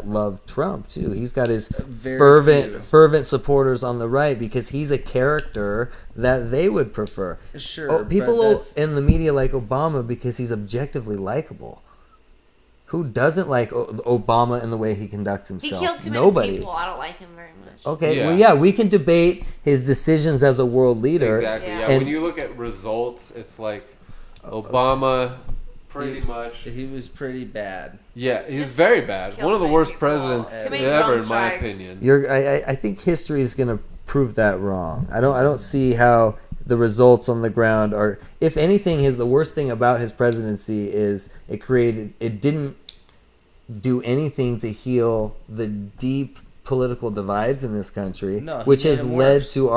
love Trump too. He's got his Very few. fervent supporters on the right because he's a character that they would prefer. Sure, People in the media like Obama because he's objectively likable. Who doesn't like Obama in the way he conducts He himself? killed too many Nobody. people. I don't like him very much. Okay, Yeah. well, yeah, we can debate his decisions as a world leader. Exactly. Yeah. Yeah. And- When you look at results, it's like Obama, pretty much. He was pretty bad. Yeah, he's Just very bad. killed One of the many worst people. presidents Too many ever, drone in my strikes. opinion. I think history is going to prove that wrong. I don't see how the results on the ground are. If anything, the worst thing about his presidency is it didn't do anything to heal the deep political divides in this country, No, he which made has them led worse. to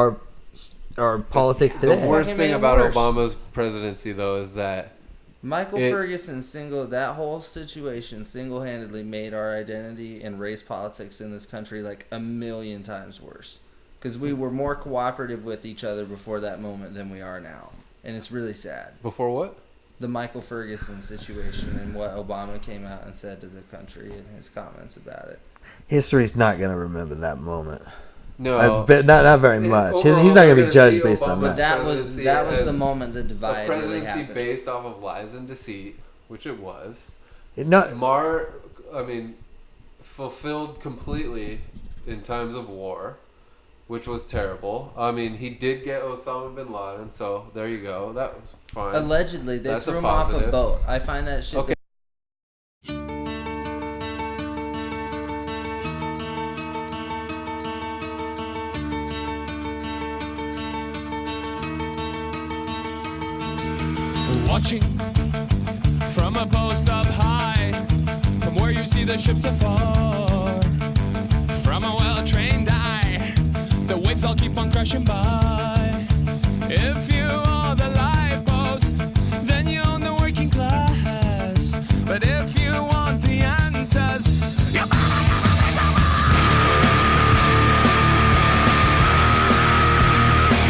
our politics The today. worst He thing made it about worse. Obama's presidency, though, is that Michael Ferguson that whole situation single-handedly made our identity and race politics in this country like a million times worse. Because we were more cooperative with each other before that moment than we are now. And it's really sad. before what? The Michael Ferguson situation and what Obama came out and said to the country and his comments about it. History's not going to remember that moment. No, But not very And much. overall, He's not going to we're be gonna judged see based on Obama's But that. that was as the moment the a divide really presidency happened. based off of lies and deceit, which it was. No, Fulfilled completely in times of war, which was terrible. I mean, he did get Osama bin Laden, so there you go. That was fine. Allegedly, they That's threw a him off a positive. boat. I find that shit. Okay. Watching from a post up high, from where you see the ships afar, from a well-trained eye, the waves all keep on crashing by. If you are the light post, then you own the working class. But if you want the answers,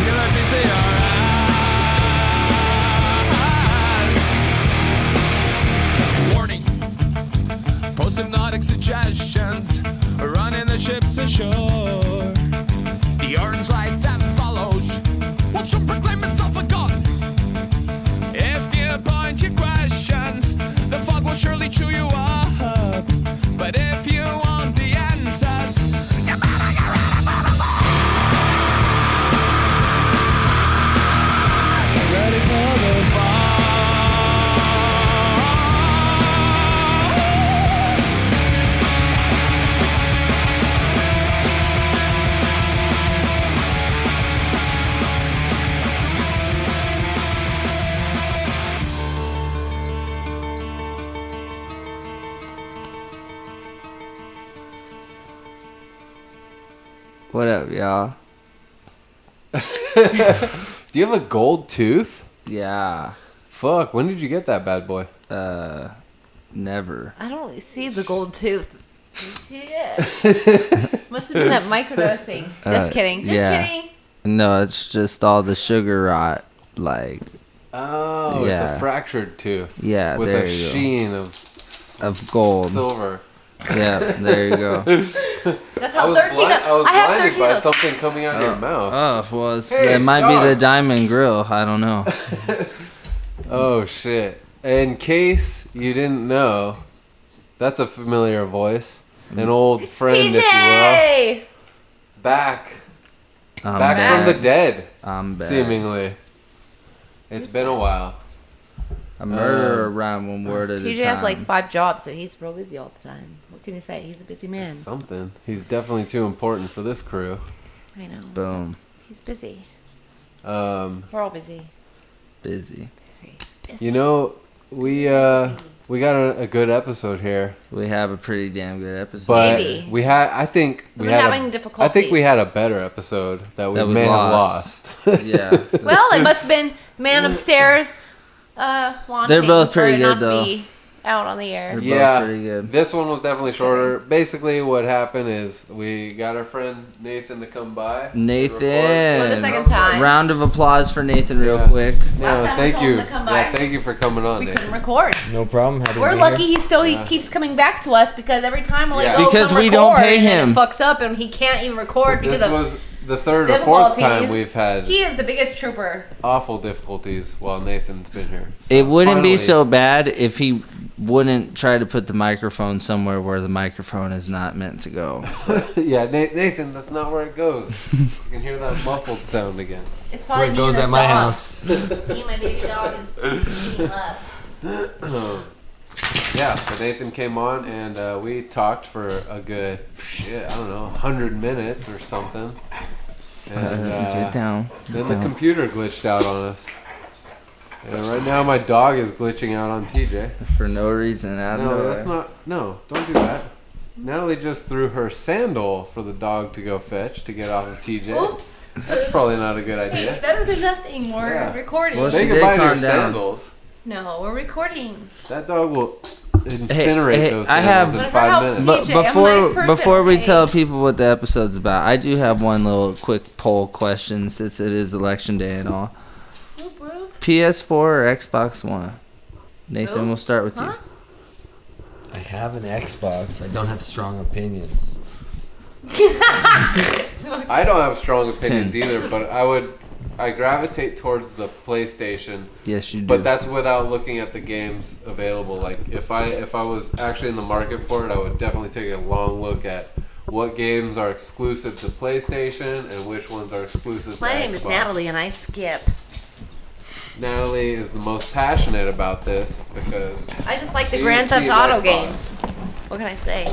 you let me say alright. Post-hypnotic suggestions, running the ships ashore. The orange light that follows will soon proclaim itself a god. If you point your questions, the fog will surely chew you up. But if you want the answers, you better get ready for the fall. Ready for the fall. What up, y'all? Do you have a gold tooth? Yeah. Fuck, when did you get that bad boy? Never. I don't see the gold tooth. You see it? Must have been that microdosing. Just kidding. Just yeah. kidding. No, it's just all the sugar rot. Like, Oh, Yeah. it's a fractured tooth. Yeah, with there a you go. sheen of gold. silver. Yeah, there you go. That's I how was, 13. I was I have blinded 13 by of those. something coming out of your mouth. Oh, well, Hey, it might be dog. the diamond grill. I don't know. Oh shit! In case you didn't know, that's a familiar voice, an old It's friend, if you will. TJ! Back I'm from bad. the dead, I'm bad. seemingly. It's been a while. A murderer around one word at a TJ time. has like 5 jobs, so he's real busy all the time. What can you say? He's a busy man. Something. He's definitely too important for this crew. I know. Boom. He's busy. Um, We're all busy. Busy. Busy. you know, we got a good episode here, We have a pretty damn good episode. but Maybe. we had. I think we We're had. having I think we difficulties. had a better episode that we That we may lost. have lost. Yeah. Well, it must have been the man upstairs wanting They're both for pretty it not good, to be out on the air. They're both Yeah, pretty good. this one was definitely shorter. Basically, what happened is we got our friend Nathan to come by. Nathan. For the second time. Round of applause for Nathan real Yeah. quick. No, Last time we thank told you. him to come Yeah, by. thank you for coming on, We Nathan. couldn't record. No problem. Happy to We're be lucky here. he keeps coming back to us because every time we're like, Yeah. oh, Because come we don't record, pay and then him. it fucks up and he can't even record because This of was the third or fourth time we've had He is the biggest trooper. awful difficulties while Nathan's been here. It wouldn't Finally. be so bad if he wouldn't try to put the microphone somewhere where the microphone is not meant to go. Yeah, Nathan, that's not where it goes. You can hear that muffled sound again. It's Where probably it me goes and at this my dog. house. Me and my baby dog is eating love. Yeah, so Nathan came on and we talked for a good, I don't know, 100 minutes or something. And Get down. then the computer glitched out on us. And right now my dog is glitching out on TJ. For no reason. I don't No, know. that's not. No, don't do that. Natalie just threw her sandal for the dog to go fetch to get off of TJ. Oops. That's probably not a good It's idea. better than nothing. We're Yeah. recording. Well, Say she did goodbye to your calm down. sandals. No, we're recording. That dog will incinerate hey, those I sandals have- in Whatever 5 helps minutes. you. But TJ, I'm a nice person, before we okay? tell people what the episode's about, I do have one little quick poll question since it is election day and all. Whoop, whoop. PS4 or Xbox One? Nathan, Who? we'll start with Huh? I have an Xbox. I don't have strong opinions. I don't have strong opinions either, but I gravitate towards the PlayStation. you. Yes, you do. But that's without looking at the games available. Like if I was actually in the market for it, I would definitely take a long look at what games are exclusive to PlayStation and which ones are exclusive to My name is Xbox. Natalie and I skip. Natalie is the most passionate about this because I just like the she- Grand she Theft Auto Xbox. game. What can I say?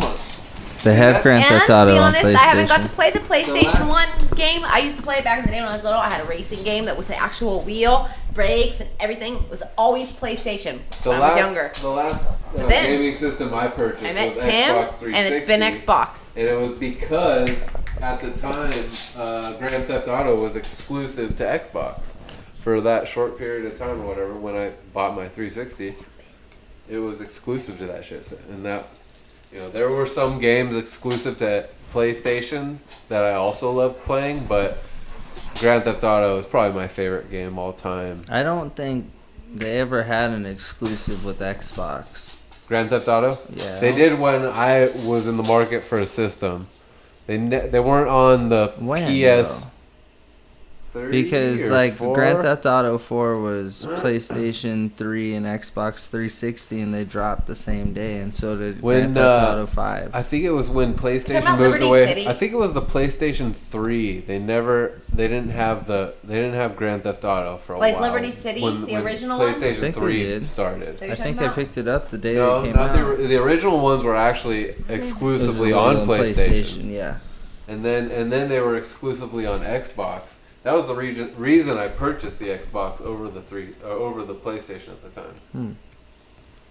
they have Grand And Theft to Auto be on honest, PlayStation. I haven't got to play the PlayStation last- 1 game. I used to play it back in the day when I was little. I had a racing game that was the actual wheel, brakes, and everything. It was always PlayStation when I was younger. The last then, gaming system I purchased I met was Tim, Xbox 360. and it's been Xbox. And it was because at the time, Grand Theft Auto was exclusive to Xbox for that short period of time or whatever. When I bought my 360, it was exclusive to that shit. And that, there were some games exclusive to PlayStation that I also loved playing, but Grand Theft Auto is probably my favorite game all time. I don't think they ever had an exclusive with Xbox. Grand Theft Auto? Yeah. They did when I was in the market for a system. They weren't on the When, PS. Because or like 4? Grand Theft Auto 4 was PlayStation 3 and Xbox 360, and they dropped the same day, and so did When, Grand Theft Auto 5. I think it was when PlayStation about moved Liberty away. City? I think it was the PlayStation 3. They didn't have Grand Theft Auto for a Like while. Liberty City, the original one? PlayStation I think they 3 did. started. That you're I talking think I about? picked it up the day No, it came not out. the original ones were actually It was exclusively available on PlayStation. Yeah. And then they were exclusively on Xbox. That was the reason I purchased the Xbox over the PlayStation at the time.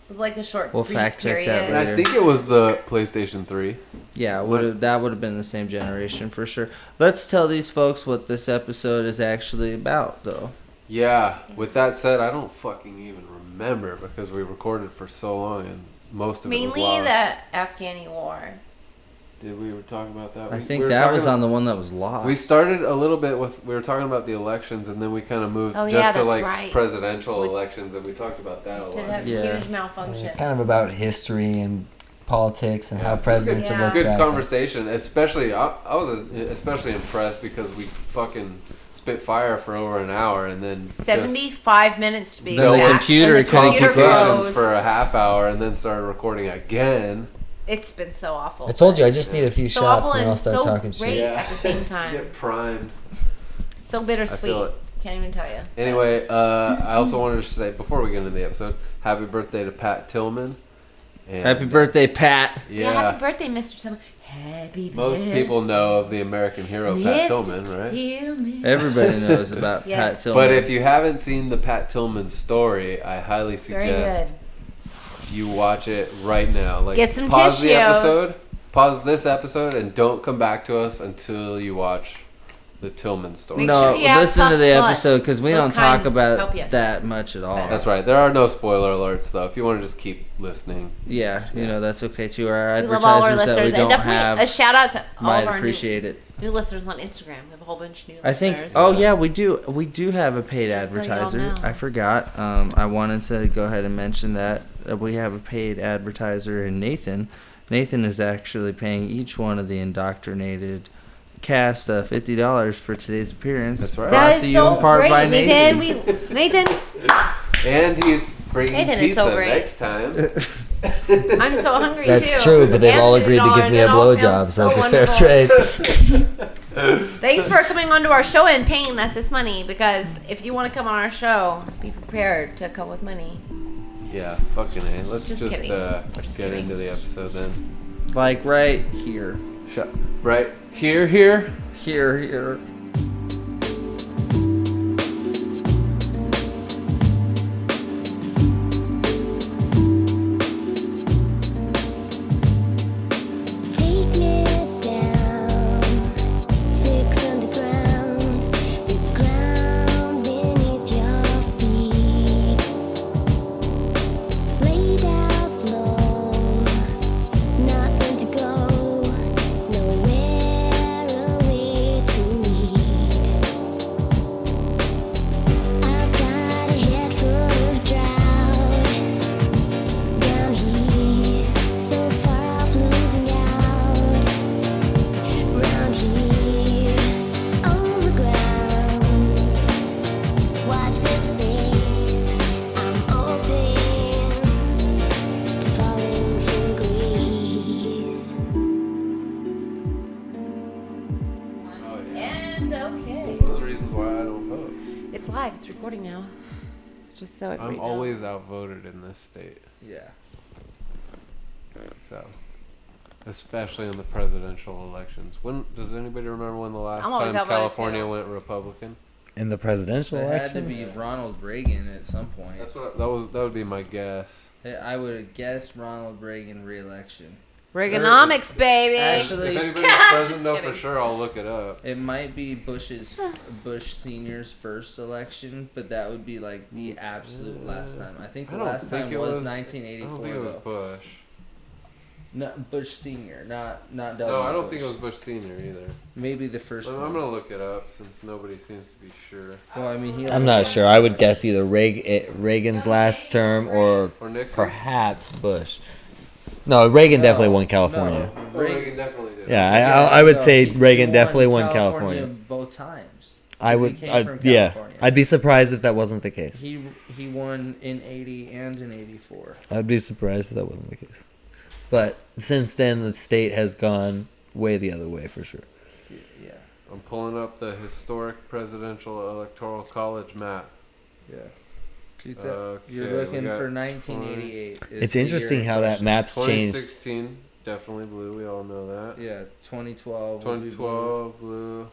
It was like a short We'll brief fact check period. that And I later. think it was the PlayStation 3. Yeah, that would have been the same generation for sure. Let's tell these folks what this episode is actually about, though. Yeah. With that said, I don't fucking even remember because we recorded for so long and most of it was Mainly lost. the Afghani war. Did we ever talk about that? I We think were that talking was about- on the one that was lost. We started a little bit with we were talking about the elections and then we kind of moved Oh, just yeah, to that's like right. presidential We- elections and we talked about that a Did lot. have Yeah. huge malfunction. Kind of about history and politics and Yeah, how it was presidents good- have looked Good back. conversation, especially I was especially impressed because we fucking spit fire for over an hour and then just 75 minutes to be Then the exact. computer And the couldn't computer keep up. communications froze. for a half hour and then started recording again. It's been so awful. I told you I just need a few so shots awful and then I'll and start so talking great shit. at the same time. Get primed. So bittersweet. it. Can't even tell you. Anyway, I also wanted to say before we get into the episode, happy birthday to Pat Tillman. And Happy birthday, Pat. Yeah, happy birthday, Mr. Tillman. Happy Most birthday. people know of the American hero Pat Tillman, right? Tillman. Everybody knows about Yes. Pat Tillman. But if you haven't seen the Pat Tillman story, I highly Very suggest good. you watch it right now. Like, Get some pause the tissues. episode, pause this episode, and don't come back to us until you watch the Tillman story. Make no, sure you have listen to soft the spots. episode because we Those don't talk kind about help you. that much at all. That's right. There are no spoiler alerts, though. If you want to just keep listening. Yeah, you know, that's okay too. Our We love all our advertisers that we listeners. And don't definitely have a shout out to all might of our appreciate it. New listeners on Instagram. We have a whole bunch of new I think. listeners. Oh yeah, we do. We do have a paid Just so y'all advertiser. know. I forgot. I wanted to go ahead and mention that we have a paid advertiser in Nathan. Nathan is actually paying each one of the indoctrinated cast $50 for today's appearance. That's right. Brought That to is you in so part great, by Nathan. Nathan. Nathan, And he's bringing Nathan is pizza so great. next time. I'm so hungry too. That's true, but they've all agreed to give me a $50. It all blowjob, sounds so it's a wonderful. fair trade. Thanks for coming onto our show and paying us this money. Because if you want to come on our show, be prepared to come with money. Yeah, fucking A. Let's Just just, kidding. We're just get kidding. into the episode then. Like right here. Right here. Here. Take me down, 6 underground, the ground beneath your feet. Laid out low, nothing to go, nowhere away to lead. I've got a head full of drought. Down here, so far off losing out. Round here, on the ground. Watch this space. I'm open to falling from grace. Oh, yeah. And okay. One of the reasons why I don't vote. It's live. It's recording now. Just so everybody I'm always knows. outvoted in this state. Yeah. So, especially in the presidential elections. When does anybody remember when the last I'm always time outvoted, California too. went Republican? In the presidential It had to be elections? Ronald Reagan at some point. That's what that would be my guess. I would have guessed Ronald Reagan re-election. Reaganomics, baby. Actually, If anybody's Just doesn't know for kidding. sure, I'll look it up. it might be Bush Senior's first election, but that would be like the absolute last time. I think the I don't last think time it was was- I 1984. don't think it was though. Bush. No, Bush Senior, not No, W. I don't think it Bush. was Bush Senior either. Maybe the first I'm one. gonna look it up since nobody seems to be sure. Well, I mean, I'm not sure. I would guess either Reagan's last term or Or Nixon. perhaps Bush. No, Reagan definitely won California. No, Well, Reagan definitely did. Yeah, I would no, say he Reagan definitely won California. both times. I 'Cause would, he came from yeah. California. I'd be surprised if that wasn't the case. He won in 80 and in 84. I'd be surprised if that wasn't the case. But since then, the state has gone way the other way for sure. Yeah, I'm pulling up the historic presidential electoral college map. yeah. Okay, You're we looking got for 1988. is It's the interesting year in how that question. map's changed. 2016 definitely blue. We all know that. Yeah, 2012. will be blue. 2012 blue.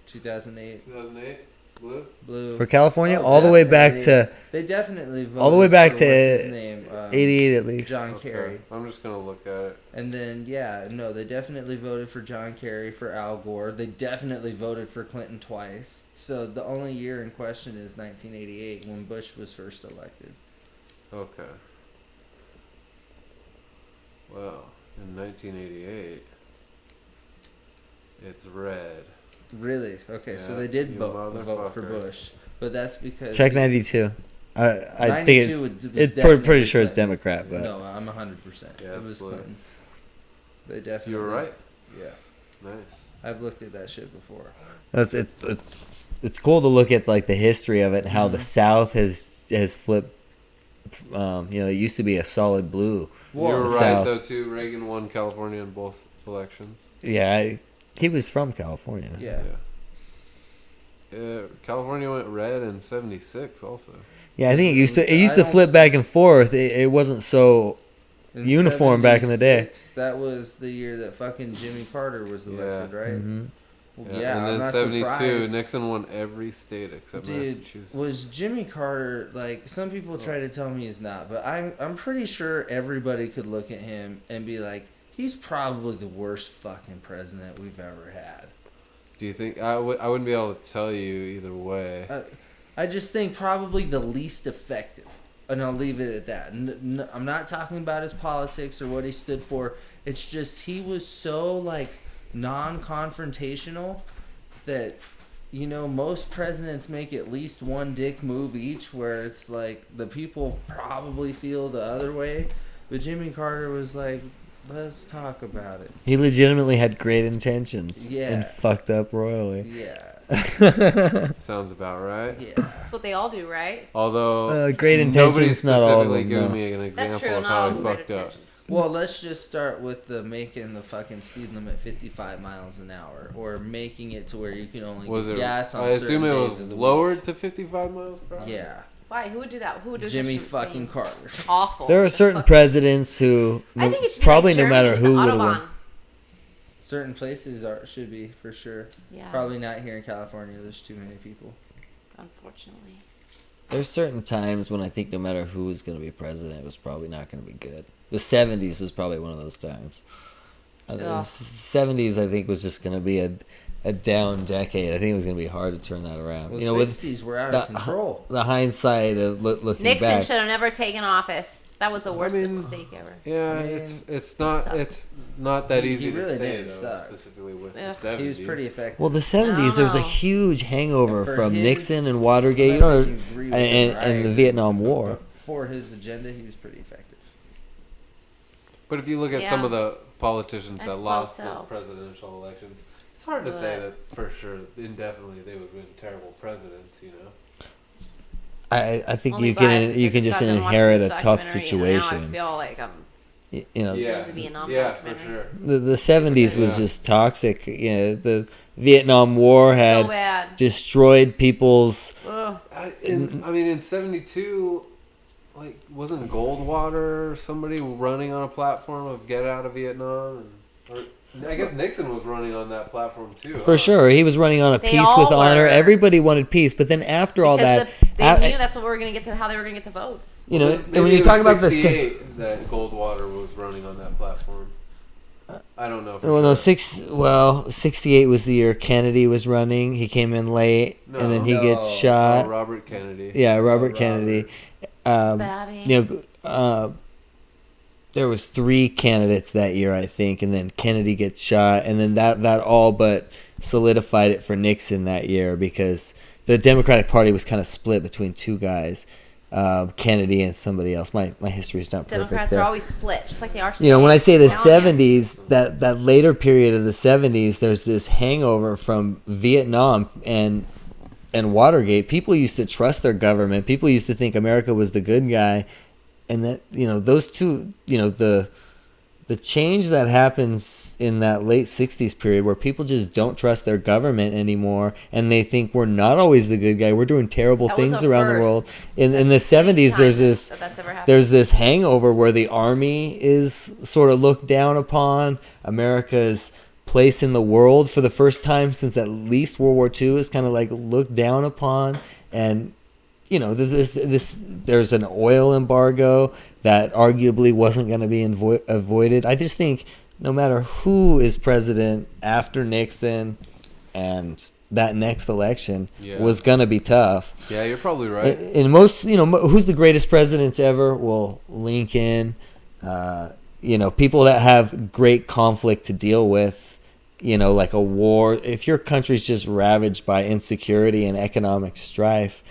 2008 2008 blue. blue. For California, Oh, all the way back definitely. to They definitely voted all the way back for to what's his name, 88 at least. John Okay, Kerry. I'm just gonna look at it. And then they definitely voted for John Kerry, for Al Gore. They definitely voted for Clinton twice. So the only year in question is 1988 when Bush was first elected. Okay. Well, in 1988, it's red. Really? Okay, so Yeah, they did you vote for motherfucker. Bush, but that's because Check he- 92. I think 92 was it's definitely pretty sure it's Clinton. Democrat, but No, I'm 100%. Yeah, it it's was blue. Clinton. They definitely. You were right. Yeah, Nice. I've looked at that shit before. it's cool to look at like the history of it and how the South has flipped. It used to be a solid blue. You were right South. though too. Reagan won California in both elections. Yeah, he was from California. Yeah. Yeah, California went red in '76 also. Yeah, I think it used to I don't- flip back and forth. It wasn't so. In Uniform back in the day. 76, that was the year that fucking Jimmy Carter was elected, right? Mhm. Well, yeah, and I'm then not '72, surprised. Nixon won every state except Dude, Massachusetts. was Jimmy Carter like? Some people try to tell me he's not, but I'm pretty sure everybody could look at him and be like, he's probably the worst fucking president we've ever had. Do you think I wouldn't be able to tell you either way? I just think probably the least effective, and I'll leave it at that. I'm not talking about his politics or what he stood for. It's just he was so like non-confrontational that, you know, most presidents make at least one dick move each where it's like the people probably feel the other way. But Jimmy Carter was like, let's talk about it. He legitimately had great intentions. Yeah. And fucked up royally. Yeah. Sounds about right. Yeah. That's what they all do, right? Although Great intentions, nobody's not all of specifically them. giving No. me an That's example true. of Not how all he of them fucked up. Well, let's just start with the making the fucking speed limit 55 miles an hour, or making it to where you can only Was get it? gas on I assume certain it days was of the lowered week. to 55 miles per hour. Yeah, Why? Who would do that? Who would do Jimmy such a fucking thing? Carter. Awful. There are The certain fuck- presidents who I think it should be probably like no matter Germany who with would the have won. Autobahn. Certain places should be for sure. Yeah. Probably not here in California. There's too many people. Unfortunately. There's certain times when I think no matter who was going to be president, it was probably not going to be good. The 70s was probably one of those times. The Ugh. 70s, I think, was just going to be a down decade. I think it was going to be hard to turn that around. Well, You know, with 60s were out the, of control. the hindsight of looking Nixon back. should have never taken office. That was the worst mean, mistake ever. Yeah, I mean, it's sucked. not that He easy really to say didn't though, suck. specifically with Ugh. the 70s. He was pretty effective. Well, the 70s, there was a know. huge hangover And for from his- Nixon and Watergate Unless or, you agree with and, him, I and the agree. Vietnam War. For his agenda, he was pretty effective. But if you look at some Yeah. of the politicians I that suppose lost so. those presidential elections, it's hard to say But- that for sure indefinitely they would have been terrible presidents, you know. I think Only you biased can you can because just I've been watching inherit this a tough documentary, and Now I situation. feel like I'm. You know, Yeah, was the Vietnam yeah, for documentary. sure. the 70s was Yeah. just toxic. You know, the Vietnam War So had bad. destroyed people's. Ugh. I mean, in '72, like, wasn't Goldwater somebody running on a platform of get out of Vietnam? Or I guess Nixon was running on that platform too. For huh? sure, he was running on a They peace all with honor. were. Everybody wanted peace, but then after all Because that, they a- knew that's what we were gonna get to. How they were gonna get the votes. you know, Maybe and when you it talk was about the 68 that Goldwater was running on that platform. I don't know. For well, no, sure. 68 was the year Kennedy was running. He came in late, and then he No. gets No. shot. Robert Kennedy. Yeah, Robert Robert. Kennedy. Babby. You know, there was 3 candidates that year, I think, and then Kennedy gets shot, and then that all but solidified it for Nixon that year because the Democratic Party was kind of split between 2 guys, Kennedy and somebody else. My history's not perfect. Democrats there. are always split, just like they are. You know, when I say the Down here. 70s, that later period of the 70s, there's this hangover from Vietnam and Watergate. People used to trust their government. People used to think America was the good guy, and that, you know, those two, you know, the change that happens in that late 60s period where people just don't trust their government anymore and they think we're not always the good guy, we're doing terrible That was things a around the first. world. In the 70s, time there's this that's ever happened. there's this hangover where the army is sort of looked down upon. America's place in the world for the first time since at least World War II is kind of like looked down upon. And, you know, there's an oil embargo that arguably wasn't going to be avoided. I just think no matter who is president after Nixon and that next election Yeah. was going to be tough. Yeah, you're probably right. And most, you know, who's the greatest presidents ever? Well, Lincoln, you know, people that have great conflict to deal with, you know, like a war. If your country's just ravaged by insecurity and economic strife,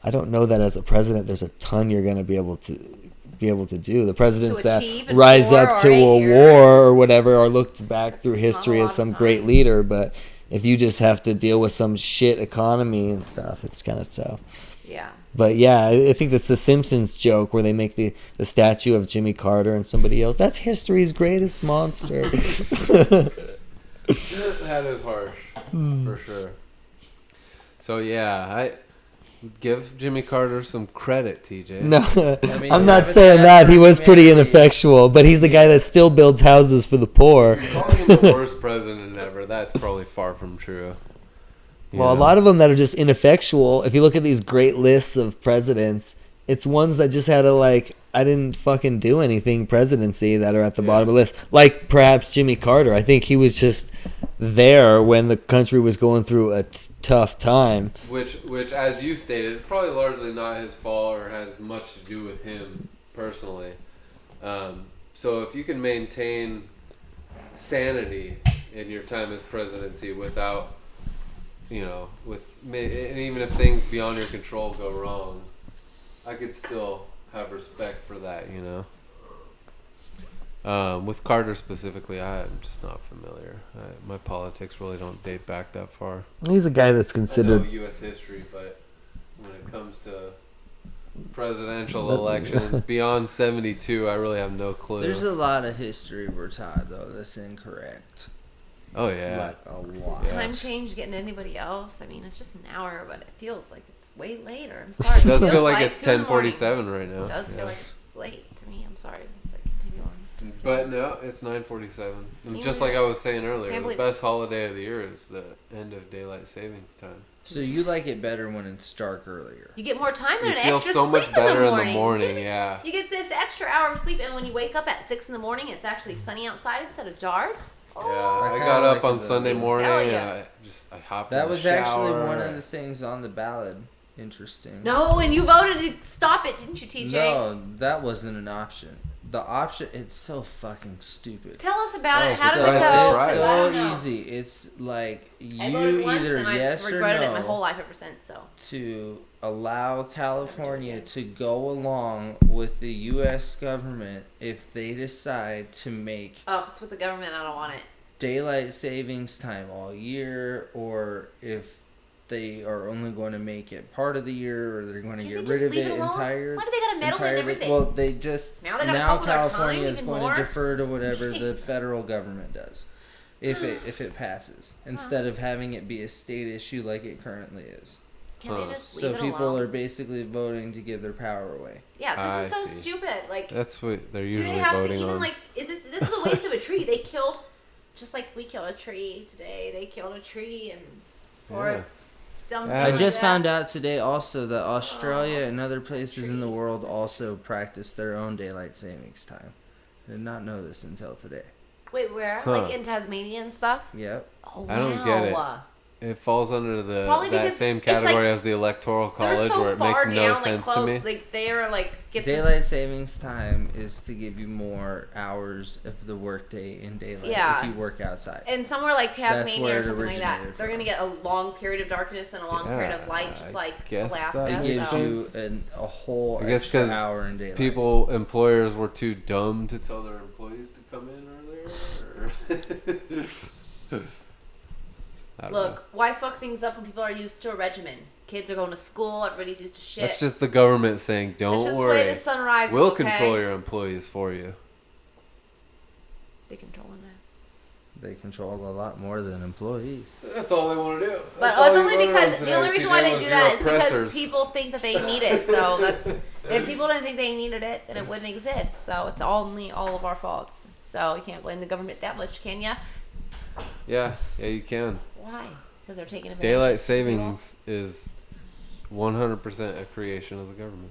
I don't know that as a president there's a ton you're going to be able to do. The presidents that achieve in rise 4 up or to 8 a years. war or whatever are looked back through That's not history a as lot some of great time. leader, but if you just have to deal with some shit economy and stuff, it's kind of tough. Yeah. But yeah, I think that's the Simpsons joke where they make the statue of Jimmy Carter and somebody else. That's history's greatest monster. That is harsh, for sure. So yeah, I give Jimmy Carter some credit, TJ. No, I mean, I'm you not haven't saying said that. He for was pretty humanity. ineffectual, but he's the guy that still builds houses for the poor. Calling him the worst president ever, that's probably far from true. You Well, a know? lot of them that are just ineffectual. If you look at these great lists of presidents, it's ones that just had a like, I didn't fucking do anything presidency that are at the bottom of the list. Like perhaps Jimmy Carter. I think he was just there when the country was going through a tough time. Which, as you stated, probably largely not his fault or has much to do with him personally. So if you can maintain sanity in your time as presidency without, and even if things beyond your control go wrong, I could still have respect for that, With Carter specifically, I'm just not familiar. My politics really don't date back that far. He's a guy that's I know considered. U.S. history, but when it comes to presidential elections beyond 72, I really have no clue. There's a lot of history we're taught though that's incorrect. Oh yeah. Like a Does lot. time change getting anybody else? I mean, it's just an hour, but it feels like it's way later. I'm sorry. It does feels feel like it's 2 in the morning. 10:47 right now. It does feel Yeah. like it's late to me. I'm sorry. But continue on. Just But no, it's 9:47. And You just know, like I was saying earlier, can't the believe best holiday of the year is the end of daylight savings time. So you like it better when it's dark earlier? you get more time and You an feel extra so sleep much better in the morning. yeah. You get this extra hour of sleep, and when you wake up at 6 in the morning, it's actually sunny outside instead of dark. Yeah, Oh. I kinda got up like on the- Sunday Let me morning tell and ya. I hopped That in was the actually shower. one of the things on the ballot. Interesting. No, and you voted to stop it, didn't you, TJ? No, that wasn't an option. The option, it's so fucking stupid. Tell us about Oh, it. How does so it go? it's 'Cause I so don't know. easy. It's like I you voted once, either and yes I've or regretted it my no whole life ever since. So to allow California to go along with the U.S. government if they decide to make oh, if it's with the government, I don't want it. daylight savings time all year, or if they are only going to make it part of the year, or they're going to Can't get they rid just of leave it it alone? entire. Why do they gotta meddle in entirely? everything? Well, they just Now they gotta fuck with our time California is even going more? to defer to whatever the Jesus. federal government does, if it passes, instead of having it be a state issue like it currently is. Can they just leave So it people alone? are basically voting to give their power away. Yeah, this is I so see. stupid. Like, That's what they're do usually they have to voting even on. like? Is this is a waste of a tree? They killed, just like we killed a tree today. They killed a tree and for Yeah. dumb. I I thing just like found that. out today also that Australia and other places in the world also practice their own daylight savings time. I did not know this until today. Wait, where? Huh. Like in Tasmania and stuff? Yep. Oh, I don't get it. wow. It falls under Probably that because same it's like- category as the electoral They're college, so where it far makes down, no like, sense close, to me. Like they are like get Daylight this. savings time is to give you more hours of the workday in daylight Yeah. if you work outside. And somewhere like Tasmania where or it something like that, originated they're from. gonna get a long period of darkness and a long period of light, just I like guess Alaska. that It makes gives so. you a whole I guess extra 'cause hour in daylight. Employers were too dumb to tell their employees to come in earlier. Or I don't know. Look, why fuck things up when people are used to a regimen? Kids are going to school, everybody's used to shit. That's just the government saying, It's "Don't just the worry, way the sun rises. we'll okay? control your employees for you." They controlling that. They control a lot more than employees. That's all they want to do. But That's all it's you only voted on because the today, only reason why they was do your that is because oppressors. people think that they need it. So that's if people didn't think they needed it, then it wouldn't exist. So it's only all of our faults. So you can't blame the government that much, can ya? Yeah, you can. Why? Because they're taking advantage. Daylight of people? savings is 100% a creation of the government,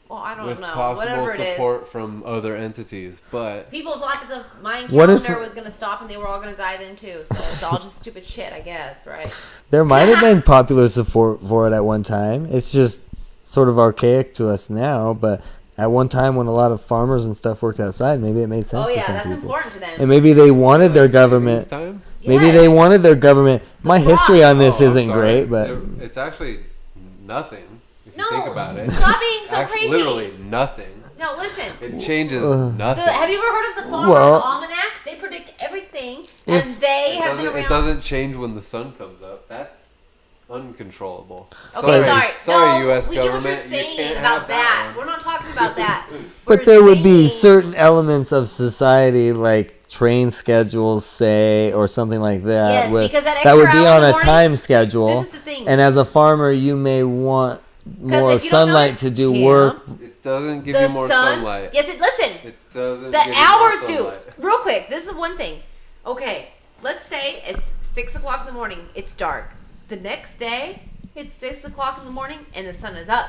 Well, I don't with know. possible Whatever it is. support from other entities. But People thought that the Mayan What if- calendar was going to stop and they were all going to die then too. So it's all just stupid shit, I guess, right? There might have been popular support for it at one time. It's just sort of archaic to us now, but at one time when a lot of farmers and stuff worked outside, maybe it made sense Oh to yeah, some that's people. important to them. And maybe they wanted their Daylight government. savings time? Maybe they Yes. wanted their government. My history on this Oh, I'm isn't sorry. great, but It's actually nothing if you No, think about it. stop being so crazy. Literally nothing. No, listen. It changes Ugh. nothing. Have you ever heard of the Farmer's Well- Almanac? They predict everything, If- and they It have been doesn't, around. it doesn't change when the sun comes up. That's uncontrollable. Okay, sorry, no, U.S. we get what government. you're saying you can't about have that. one. We're not talking about that. but We're there would be saying- certain elements of society like train schedules, say, or something like that, Yes, with, because that that would extra be hour in on the a morning- time schedule. This is the thing. And as a farmer, you may want more if you don't sunlight notice, to do Cam, work. It doesn't give the you more sun. sunlight. Yes, listen. It doesn't. The give you more hours do. sunlight. Real quick, this is one thing. Okay, let's say it's 6 o'clock in the morning. It's dark. The next day, it's 6 o'clock in the morning and the sun is up.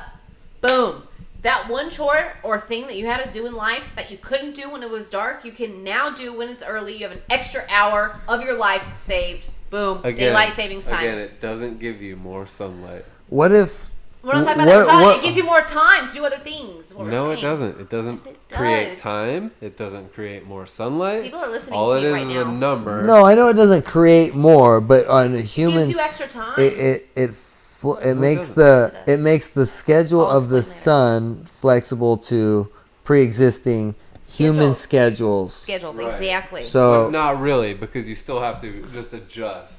Boom. That one chore or thing that you had to do in life that you couldn't do when it was dark, you can now do when it's early. You have an extra hour of your life saved. Boom. Again, Daylight savings time. Again, it doesn't give you more sunlight. What if We're not talking about that. what- It gives you more time to do other things. What we're No, it saying. doesn't. It doesn't Yes, it create does. time. It doesn't create more sunlight. People are listening All to it you is right is a now. number. No, I know it doesn't create more, but on humans, Gives you extra time. it makes doesn't. it makes the schedule I'll of the explain sun flexible to pre-existing human schedules. Schedules, Right. exactly. But So not really, because you still have to just adjust.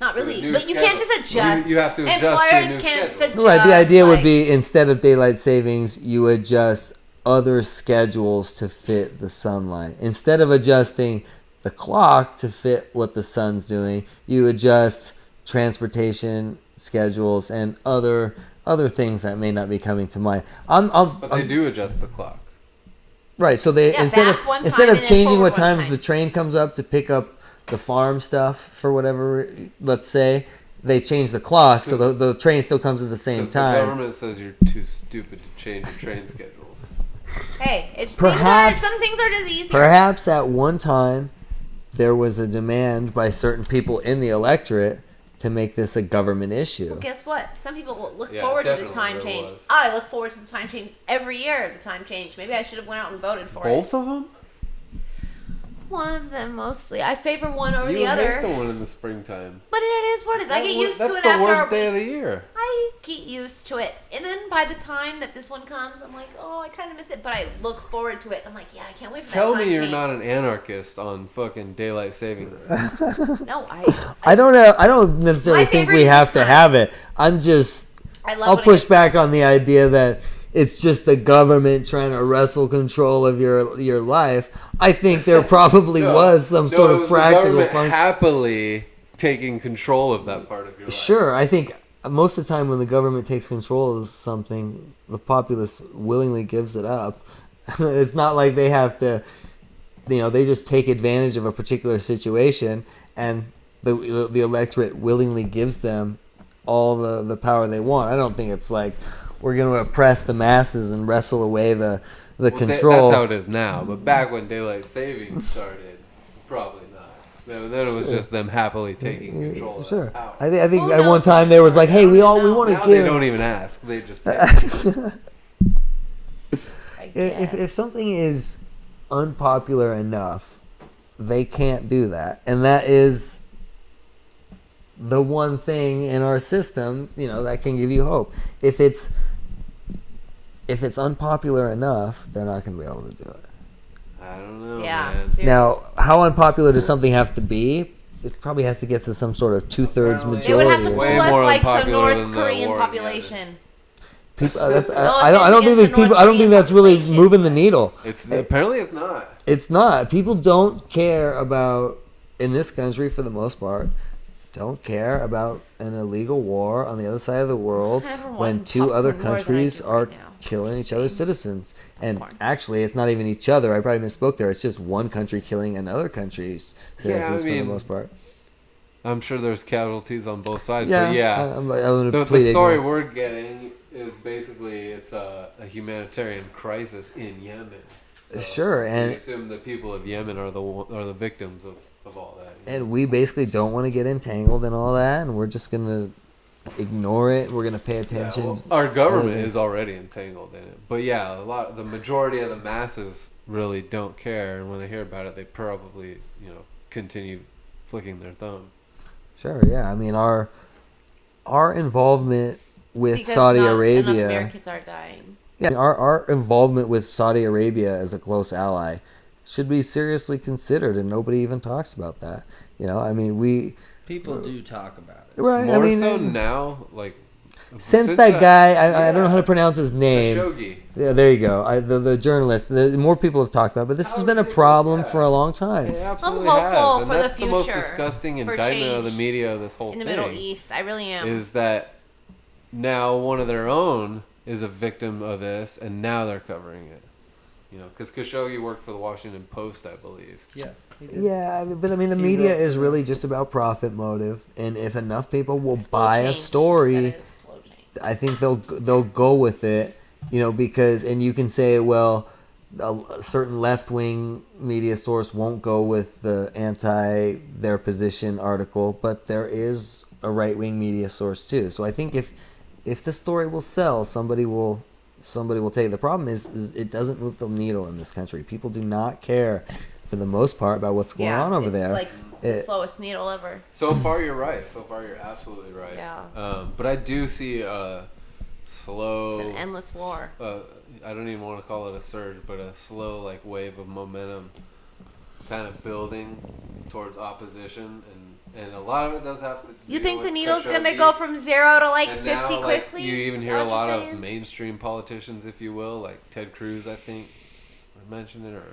Not to the really, new but you can't schedule. just adjust. You have to adjust to your Employers new can't just schedule. adjust. right, the idea would like- be instead of daylight savings, you adjust other schedules to fit the sunlight. Instead of adjusting the clock to fit what the sun's doing, you adjust transportation schedules and other things that may not be coming to mind. But they do adjust the clock. Right, so they Yeah, instead back one of time and then changing forward what one times time. the train comes up to pick up the farm stuff for whatever, let's say, they change the clock so the train still comes at the same 'Cause the time. government says you're too stupid to change your train schedules. Hey, it's Perhaps- some things are just easier. Perhaps at one time there was a demand by certain people in the electorate to make this a government issue. Well, guess what? Some people will look Yeah, forward to the definitely time there change. was. I look forward to the time change every year. The time change. Maybe I should have went out and voted for it. Both of them? One of them mostly. I favor one over You the other. hate the one in the springtime. But it is what it is. I get used to That's it the after worst a day of week. the year. I get used to it, and then by the time that this one comes, I'm like, oh, I kind of miss it, but I look forward to it. I'm like, yeah, I can't wait for Tell that time me you're change. not an anarchist on fucking daylight savings. No, I don't know. I don't necessarily My think favorite we is have this to time. have it. I'm just. I love I'll when it push gets- back on the idea that it's just the government trying to wrestle control of your life. I think there probably No, was some no, sort it of was the practical government function. happily taking control of that part of your life. Sure, I think most of the time when the government takes control of something, the populace willingly gives it up. It's not like they have to, they just take advantage of a particular situation, and the electorate willingly gives them all the power they want. I don't think it's like we're going to oppress the masses and wrestle away the Well, control. that's how it is now. But back when daylight savings started, probably not. Then it was just them happily taking control of Sure, that power. I think Who at one knows time what's there was like, going hey, on we now? want to Now they give. don't even ask. They just take it. I If guess. something is unpopular enough, they can't do that, and that is the one thing in our system, that can give you hope. If it's unpopular enough, they're not going to be able to do it. I don't know, Yeah. man. seriously. Now, how unpopular does something have to be? It probably has to get to some sort of 2/3 Apparently- They would majority. have to or pull Way something. us more like some unpopular North than the Korean war in population. People, No I don't think offense that to people. North I don't think Korean that's really population. moving the needle. It's apparently it's not. It's not. People don't care about, in this country for the most part, don't care about an illegal war on the other side of the world I never when want two other popcorn more than I countries do are right now. killing each other's citizens. And Popcorn. actually, it's not even each other. I probably misspoke there. It's just one country killing another country's citizens for the mean, most part. I'm sure there's casualties on both sides. Yeah, But yeah. I'm gonna The plead story ignorance. we're getting is basically it's a humanitarian crisis in Yemen. So Sure, we and assume the people of Yemen are the victims of all that. and we basically don't want to get entangled in all that, and we're just gonna ignore it. We're gonna pay Yeah, attention. well, our government things. is already entangled in it, but yeah, the majority of the masses really don't care, and when they hear about it, they probably continue flicking their thumb. Sure, yeah. I mean, our involvement with Because Saudi not enough Arabia, Americans are dying. yeah, our involvement with Saudi Arabia as a close ally should be seriously considered, and nobody even talks about that. I mean, we People do talk about it. right. More I mean, so now, like since that guy, I don't know how to pronounce his name. Khashoggi. Yeah, there you go. The journalist. More people have talked about, it, but this has been a problem for a long time. It absolutely hopeful has, and for the that's the most future, disgusting for indictment of the change media of this whole In the thing. Middle East, I really am. Is that now one of their own is a victim of this, and now they're covering it. Because Khashoggi worked for the Washington Post, I believe. Yeah. Yeah, but I mean, the He media wrote- is really just about profit motive, and if enough people will Slow buy a change. story, That is slow change. I think they'll go with it, because and you can say, well, a certain left wing media source won't go with the anti their position article, but there is a right wing media source too. So I think if if the story will sell, somebody will take it. The problem is it doesn't move the needle in this country. People do not care, for the most part, about what's going on over it's there. like the It- slowest needle ever. So far, you're right. So far, you're absolutely right. Yeah. But I do see a slow. It's an endless war. I don't even want to call it a surge, but a slow like wave of momentum, kind of building towards opposition, and a lot of it does have to. You deal think the with needle's Khashoggi. gonna go from 0 to like And 50 now, like, quickly? you even Is hear that a what lot you're of saying? mainstream politicians, if you will, like Ted Cruz, I think, mentioned it, or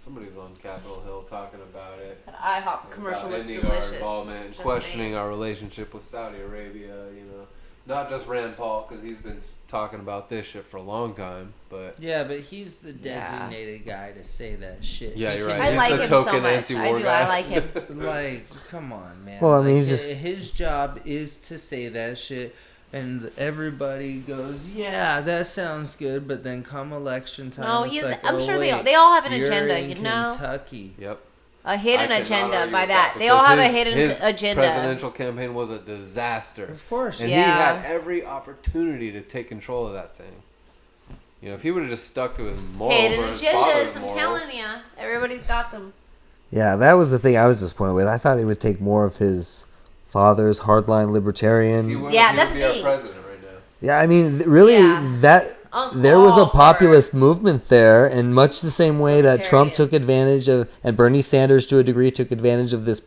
somebody's on Capitol Hill talking about it. That IHOP commercial about looks ending delicious. our involvement and Just questioning saying. our relationship with Saudi Arabia. You know, not just Rand Paul, because he's been talking about this shit for a long time, but Yeah, but he's the Yeah. designated guy to say that shit. yeah, He you're can- right. I He's like the him so token much. anti-war I do. guy. I like him. Like, come on, man. Well, I mean, Like, he's just- his job is to say that shit, and everybody goes, "Yeah, that sounds good." But then come election time, No, it's he's. like, I'm "Oh, sure wait, they all have an you're agenda. in You know, Kentucky. Yep. a I hidden cannot agenda argue by with that. They because all have a his- hidden his agenda. presidential campaign was a disaster. Of course. And Yeah. he had every opportunity to take control of that thing. You know, if he would have just stuck to his morals Hidden or his father's agendas. I'm morals. telling you, everybody's got them. Yeah, that was the thing I was disappointed with. I thought he would take more of his father's hardline He libertarian. would, Yeah, he that's would be the our thing. president right now. Yeah, I mean, really, Yeah. that there was a all for populist movement there, and much the same way that Trump Libertarian. took advantage of, and Bernie Sanders to a degree took advantage of this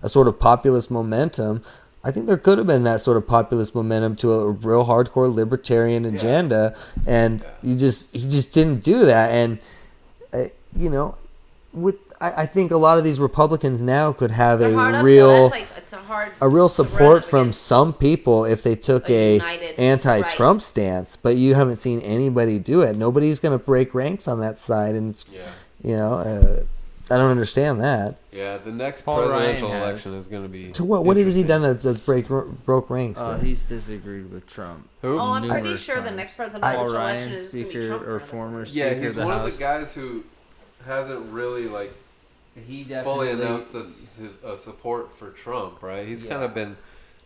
a sort of populist momentum. I think there could have been that sort of populist momentum to a real hardcore libertarian agenda, and he just didn't do that. And you know, I think a lot of these Republicans now could have They're hard a up, though. real That's like it's a real run support up from against some people if they took a a united anti-Trump stance, but you haven't seen anybody do it. Nobody's going to break ranks on that side, and it's, Yeah. you know, I don't understand that. Yeah, the next Paul presidential Ryan has. election is going to be. To what has he interesting. done that's broke ranks? Oh, then? he's disagreed with Trump. Who? Oh, I'm pretty numerous sure the times. next presidential Paul election Ryan, is going to be Speaker Trump or for former the- Yeah, Speaker he's of the one House. of the guys who hasn't really like He fully definitely. announced his support for Trump, right? He's kind Yeah. of been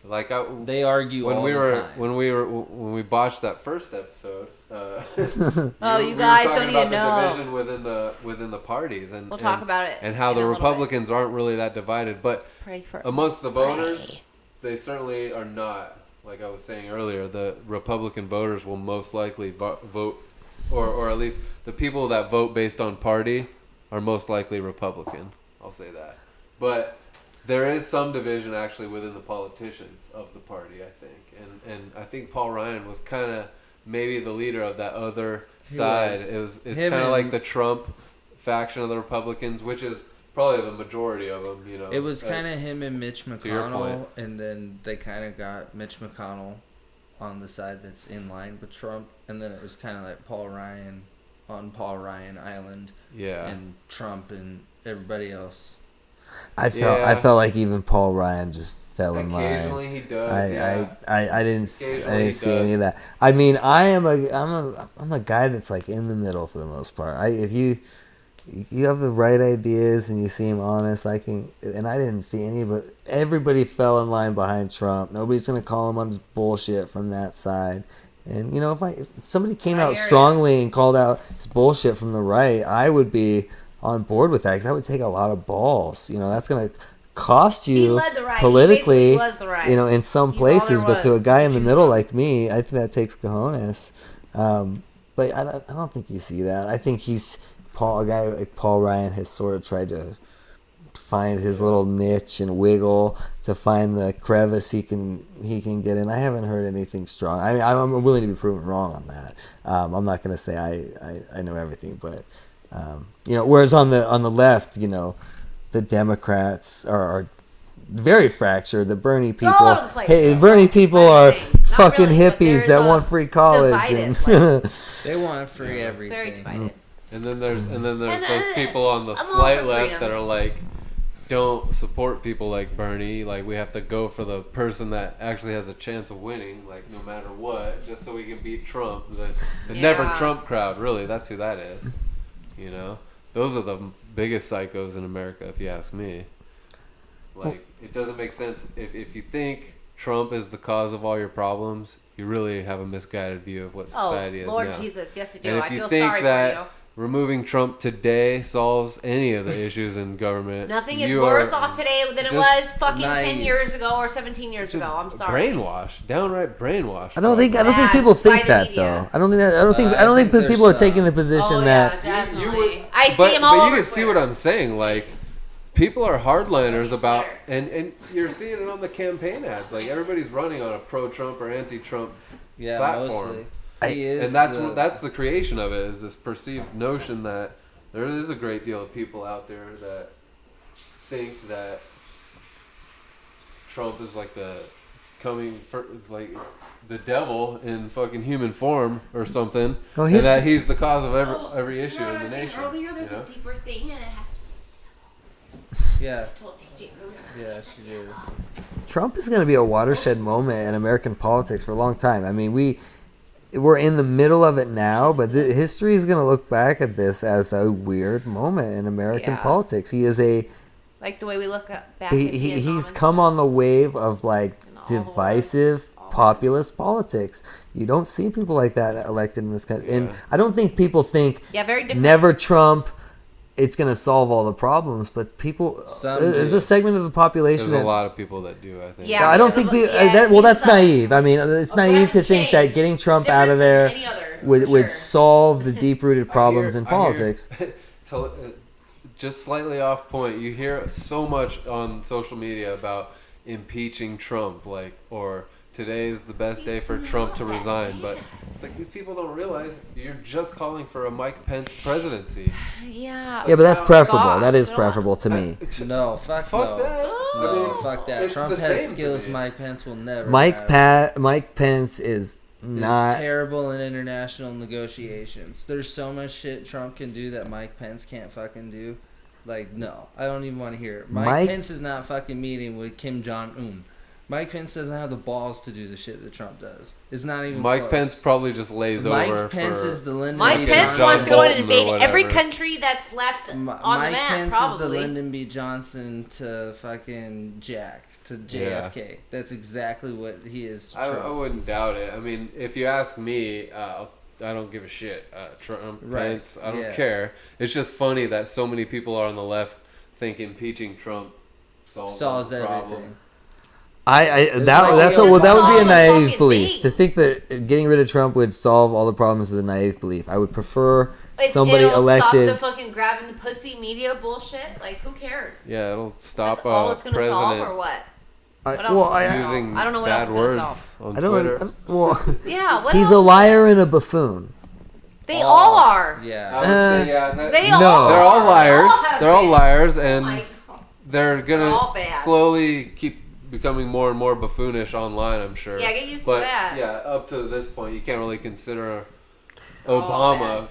like They argue when all we the were time. when we botched that first episode. Oh, we you were guys talking don't about even the know. division within the parties, and We'll talk about it and how in the a little bit. Republicans aren't really that divided, but Pray for amongst the Pray. voters, they certainly are not. Like I was saying earlier, the Republican voters will most likely vote, or at least the people that vote based on party are most likely Republican. I'll say that. But there is some division actually within the politicians of the party, I think. And I think Paul Ryan was kind of maybe the leader of that other side. was. It's Him kind of and- like the Trump faction of the Republicans, which is probably the majority of them, you know. It was kind of him and Mitch your McConnell, point. and then they kind of got Mitch McConnell on the side that's in line with Trump, and then it was kind of like Paul Ryan on Paul Ryan Island, yeah. and Trump and everybody else. I felt Yeah. like even Paul Ryan just fell in line. Occasionally he does. yeah. I didn't Occasionally he see does. any of that. I mean, I'm a guy that's like in the middle for the most part. If you have the right ideas and you seem honest, I didn't see any, but everybody fell in line behind Trump. Nobody's gonna call him on his bullshit from that side. And you know, if somebody came I out hear ya. strongly and called out his bullshit from the right, I would be on board with that because that would take a lot of balls. You know, that's gonna cost He you led the right. He politically. basically was the right. You know, in some He's all there places, but to a was guy to in the choose middle from. like me, I think that takes cojones. But I don't think you see that. I think a guy like Paul Ryan has sort of tried to find his little niche and wiggle to find the crevice he can get in. I haven't heard anything strong. I mean, I'm willing to be proven wrong on that. I'm not going to say I know everything, but you know, whereas on the left, you know, the Democrats are very fractured. The Bernie people, all over the place, hey, though. Bernie people I'm are saying, not fucking really, but hippies there's that a want free college. divided, And They want free Very everything. divided. And then there's And- those people on the I'm all slight for left freedom. that are like, don't support people like Bernie. Like we have to go for the person that actually has a chance of winning, like no matter what, just so we can beat Trump. The never Yeah. Trump crowd, really. That's who that is. You know, those are the biggest psychos in America, if you ask me. Like it doesn't make sense if you think Trump is the cause of all your problems, you really have a misguided view of what society is Lord now. Jesus, yes you do. And if I you feel think sorry that for you. removing Trump today solves any of the issues in government, Nothing is you worse are off today than it just was fucking 10 naive. years ago or 17 years ago. I'm sorry. brainwashed, downright brainwashed. I don't think Bad people by think the that media. though. I don't think that. I don't think. I I don't think, think people are there's taking the some. position Oh that. yeah, definitely. You would- I see but, him all but over you can see what Twitter. I'm saying. Like, people are hardliners Twitter. about, and you're seeing it on the campaign ads. Like, everybody's running on a pro-Trump or anti-Trump Yeah, platform. mostly. He is and that's the, that's the creation of it, is this perceived notion that there is a great deal of people out there that think that Trump is like like the devil in fucking human form or something, Oh, and he's- that he's the cause of every issue Remember in I the was saying nation. earlier, there's you know? a deeper thing, and it has to yeah, be told TJ Rooms. yeah, she did. Trump is going to be a watershed moment in American politics for a long time. I mean, we're in the middle of it now, but history is going to look back at this as a weird moment in American Yeah. politics. He is a Like the way we look back. he, at he Vietnam he's and come stuff. on the wave of like And all the wars. divisive All populist politics. You don't see people like that elected in this country, and Yeah. I don't think people think Yeah, very different. never Trump. It's going to solve all the problems, but people. Some There's do. a segment of the population There's that a lot of people that do, I think. Yeah. I don't because think of- people. yeah, That, well, that's it's, naive. I mean, it's a naive to breath think that change. getting Trump Different out of than there any other, would for would sure. solve the deep-rooted problems in I hear- politics. so, just slightly off point, you hear so much on social media about impeaching Trump, like, or today is the best day for Trump to resign. But it's like these people don't realize you're just calling for a Mike Pence presidency. Yeah. Yeah, but that's preferable. God, That is go on. preferable to me. No, fuck Fuck no. that. No, I mean, fuck that. it's Trump the has same to skills me. Mike Pence will never Mike have. Mike Pence is He's not. terrible in international negotiations. There's so much shit Trump can do that Mike Pence can't fucking do. Like, no, I don't even want to hear it. Mike- Pence is not fucking meeting with Kim Jong Un. Mike Pence doesn't have the balls to do the shit that Trump does. It's not even Mike close. Pence probably just lays over Mike Pence for. is the Lyndon Mike B. Pence Johnson. wants to go in and Bolton or invade every whatever. country that's left on the Mike map, Pence probably. is the Lyndon B. Johnson to fucking Jack to JFK. That's exactly what he is. To I Trump. wouldn't doubt it. I mean, if you ask me, I don't give a shit. Trump, Right, Pence, I don't yeah. care. It's just funny that so many people are on the left think impeaching Trump solves the problem. everything. That like that's he well that would be a solve the naive fucking belief. thing. To think that getting rid of Trump would solve all the problems is a naive belief. I would prefer It- somebody it'll elected. Stop the fucking grabbing the pussy media bullshit. Like, who cares? Yeah, it'll stop That's all a it's gonna solve, or president what? I, What else well, is I, it gonna using I don't know what bad else it's gonna words solve. on I don't. Twitter. Well, Yeah, what he's else? a liar and a buffoon. They all are. Yeah. I would say, yeah, They No. all. they're all are. liars. have They're all been. liars, Oh and my- they're They're all gonna bad. slowly keep becoming more and more buffoonish online. I'm sure. Yeah, get used to but, that. Yeah, up to this point, you can't really consider all Obama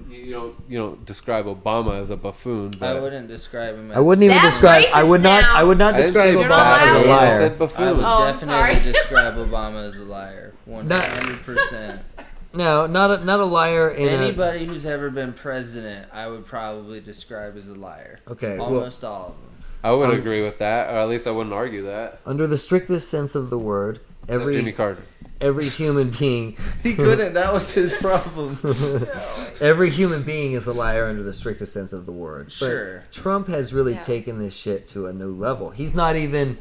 you don't describe Obama as a buffoon. I But wouldn't describe him as I wouldn't even That's describe. I racist would not. now. I would not I didn't describe say You're not Obama as allowed. a to. I liar. said I buffoon. would Oh, I'm definitely sorry. describe Obama as a liar. 100%. No, not a liar in Anybody who's ever been president, I would probably describe as a liar. Okay, well- Almost all of them. I would agree with that, or at least I wouldn't argue that. under the strictest sense of the word. Except Jimmy Every Carter. every human being, He couldn't. That was his problem. every human being is a liar under the strictest sense of the word. But Sure. Trump has really Yeah. taken this shit to a new level. He's not even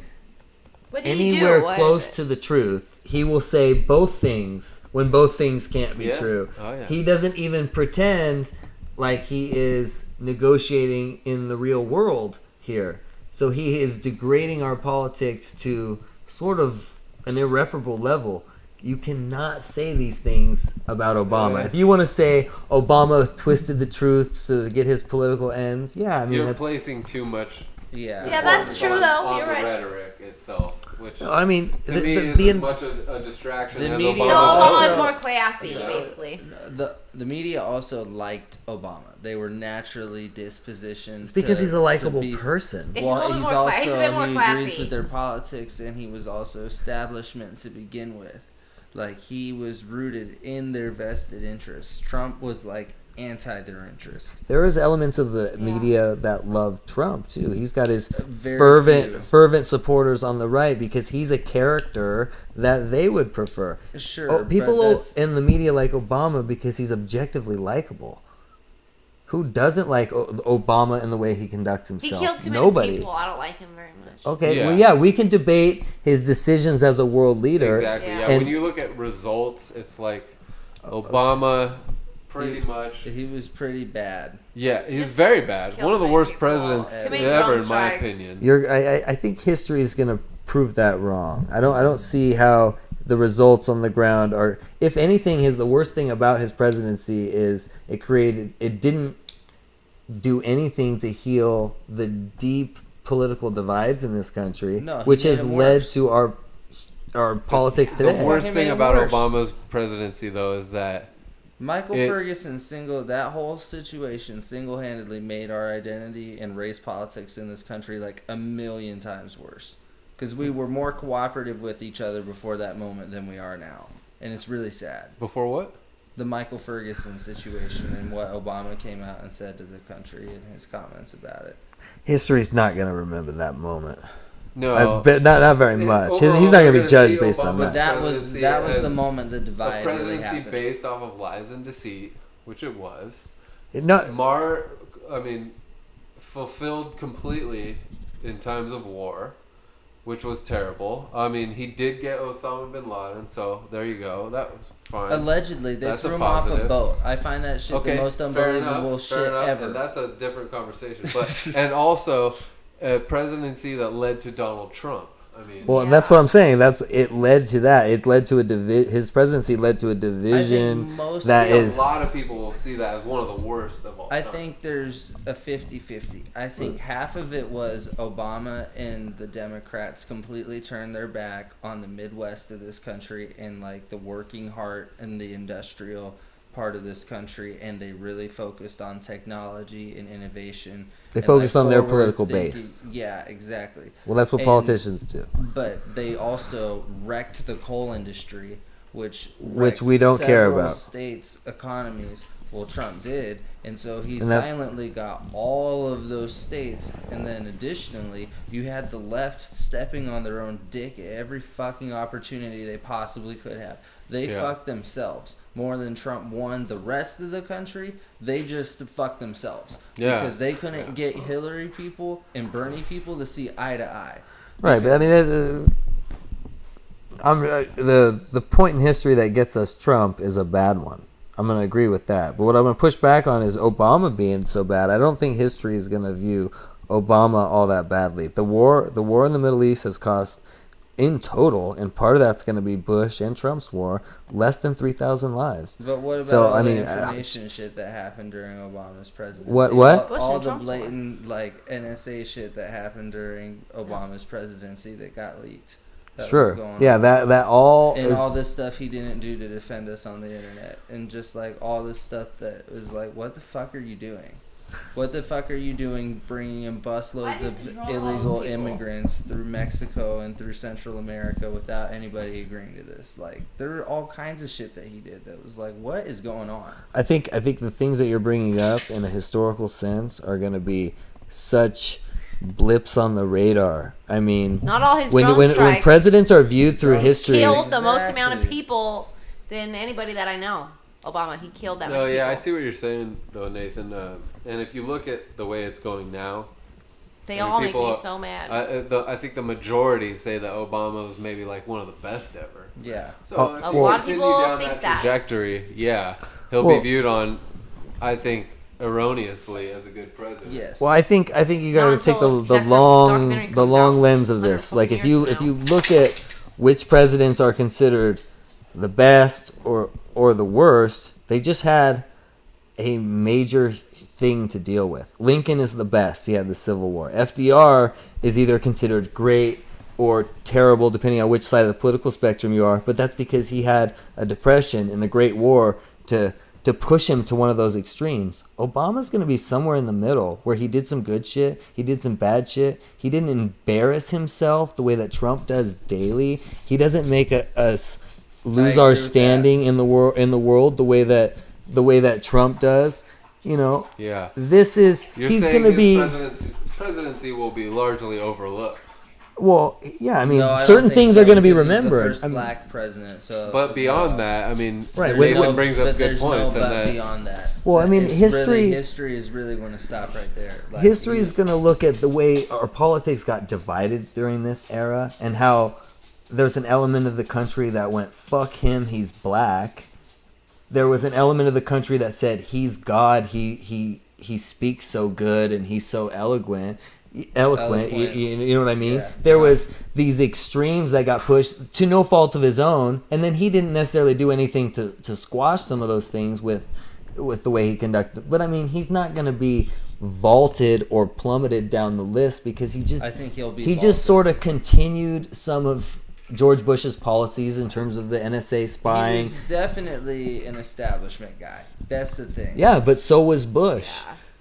What did he do? anywhere What- close to the truth. He will say both things when both things can't be Yeah. true. Oh, yeah. He doesn't even pretend like he is negotiating in the real world here. So he is degrading our politics to sort of an irreparable level. You cannot say these things about Obama. Yeah. If you want to say Obama twisted the truth to get his political ends, yeah, I mean You're that's placing too much. Yeah. Yeah, that's true, though. On You're the right. rhetoric itself, which I mean to me is as much a distraction The as media So Obama's Obama's also- more classy, Yeah. basically. The media also liked Obama. They were naturally dispositioned. it's because to- he's a to likable be- person. He's a Well, little he's bit more also he's a bit more he classy. agrees with their politics, and he was also establishment to begin with. Like, he was rooted in their vested interests. Trump was like anti their interest. There is elements of the media that love Trump too. He's got his Very few. fervent supporters on the right because he's a character that they would prefer. Sure, People but that's- in the media like Obama because he's objectively likable. Who doesn't like Obama in the way he conducts He himself? killed too many Nobody. people. I don't like him very much. Okay, Yeah. well, yeah, we can debate his decisions as a world leader. Exactly. Yeah. Yeah. And- When you look at results, it's like Obama, pretty much. He was pretty bad. Yeah, he's Just very bad. killed One of the many worst people. presidents Too many ever, drone in my strikes. opinion. I think history is going to prove that wrong. I don't see how the results on the ground are. If anything, the worst thing about his presidency is it didn't do anything to heal the deep political divides in this country, No, he which made has it led worse. to our politics The today. worst He thing made it about worse. Obama's presidency, though, is that Michael It- Ferguson that whole situation single-handedly made our identity and race politics in this country like a million times worse. Because we were more cooperative with each other before that moment than we are now. And it's really sad. before what? The Michael Ferguson situation and what Obama came out and said to the country and his comments about it. History's not going to remember that moment. No, I bet not very Yeah, much. overall, He's not we're going to be gonna judged see based on Obama But that. that was Presidency the as moment the a divide really presidency happened. based off of lies and deceit, which it was. Fulfilled completely in times of war, which was terrible. I mean, he did get Osama bin Laden, so there you go. That was fine. Allegedly, they That's threw a him off a positive. boat. I find that shit the most unbelievable shit ever. And that's a different conversation. But and also a presidency that led to Donald Trump. I mean, Well, that's what I'm saying. It led to that. It led to his presidency led to a division most- that a is. lot of people will see that as one of the worst of all I time. think there's a 50-50. I think half of it was Obama and the Democrats completely turned their back on the Midwest of this country and like the working heart and the industrial part of this country, and they really focused on technology and innovation. They and, focused on their forward political thinking- base. Yeah, exactly. Well, that's what And- politicians do. But they also wrecked the coal industry, which we don't care several about. States' economies. Well, Trump did, and so he And that- silently got all of those states. And then additionally, you had the left stepping on their own dick at every fucking opportunity they possibly could have. They Yeah. fucked themselves more than Trump won the rest of the country. They just fucked themselves Yeah. because they couldn't get Hillary people and Bernie people to see eye to eye. Right, but I mean, the point in history that gets us Trump is a bad one. I'm going to agree with that. But what I'm going to push back on is Obama being so bad. I don't think history is going to view Obama all that badly. The war in the Middle East has cost, in total, and part of that's going to be Bush and Trump's war, less than 3,000 lives. But what about So, all I the mean, information shit that happened during Obama's presidency? What? Bush All and the Trump's war. blatant like NSA shit that happened during Obama's presidency that got leaked. That was Sure. going Yeah, on. that all And is. all this stuff he didn't do to defend us on the internet, and just like all this stuff that was like, what the fuck are you doing? What the fuck are you doing bringing in busloads Why of did you draw all illegal those people? immigrants through Mexico and through Central America without anybody agreeing to this? Like, there were all kinds of shit that he did that was like, what is going on? I think the things that you're bringing up in a historical sense are going to be such blips on the radar. I mean, Not all his when drone when strikes presidents are viewed through history, killed the most amount of Exactly. people than anybody that I know. Obama, he killed that much Oh people. yeah, I see what you're saying, though, Nathan. And if you look at the way it's going now, They I mean, all make people me are- so mad. I think the majority say that Obama was maybe like one of the best ever. Yeah. So Oh, if a you lot of continue people down think that that. trajectory, yeah, he'll Well- be viewed on, I think, erroneously as a good president. Yes. well, I think you got Not to take until the documentary long comes out lens of 100 this. Like if fucking you years if from you look at which presidents are considered the best or the worst, they just had a major thing to deal with. Lincoln is the best. He had the Civil War. FDR is either considered great or terrible depending on which side of the political spectrum you are, but that's because he had a depression and a great war to push him to one of those extremes. Obama's going to be somewhere in the middle where he did some good shit, he did some bad shit. He didn't embarrass himself the way that Trump does daily. He doesn't make us lose agree our with standing in the world the way that the way that Trump does, you know, Yeah. this is You're he's saying going to his be presidency will be largely overlooked. well, yeah. I mean, No, I don't certain think things so, are going to be because he's the remembered. first I mean, black president. So, But beyond that, I mean, Right, There's Nathan no- brings up but good there's points. No and but that beyond that. Well, I mean, It's history- history is really going to stop right there. Like, history is going to look at the way our politics got divided during this era and how there's an element of the country that went, fuck him, he's black. There was an element of the country that said, he's God, he speaks so good and he's so eloquent. Eloquent. You know what I mean? Yeah. There was these extremes that got pushed to no fault of his own, and then he didn't necessarily do anything to squash some of those things with the way he conducted. But I mean, he's not going to be vaulted or plummeted down the list because he just I think he'll be he vaulted. just sort of continued some of George Bush's policies in terms of the NSA He spying. was definitely an establishment guy. That's the thing. Yeah, but so was Bush.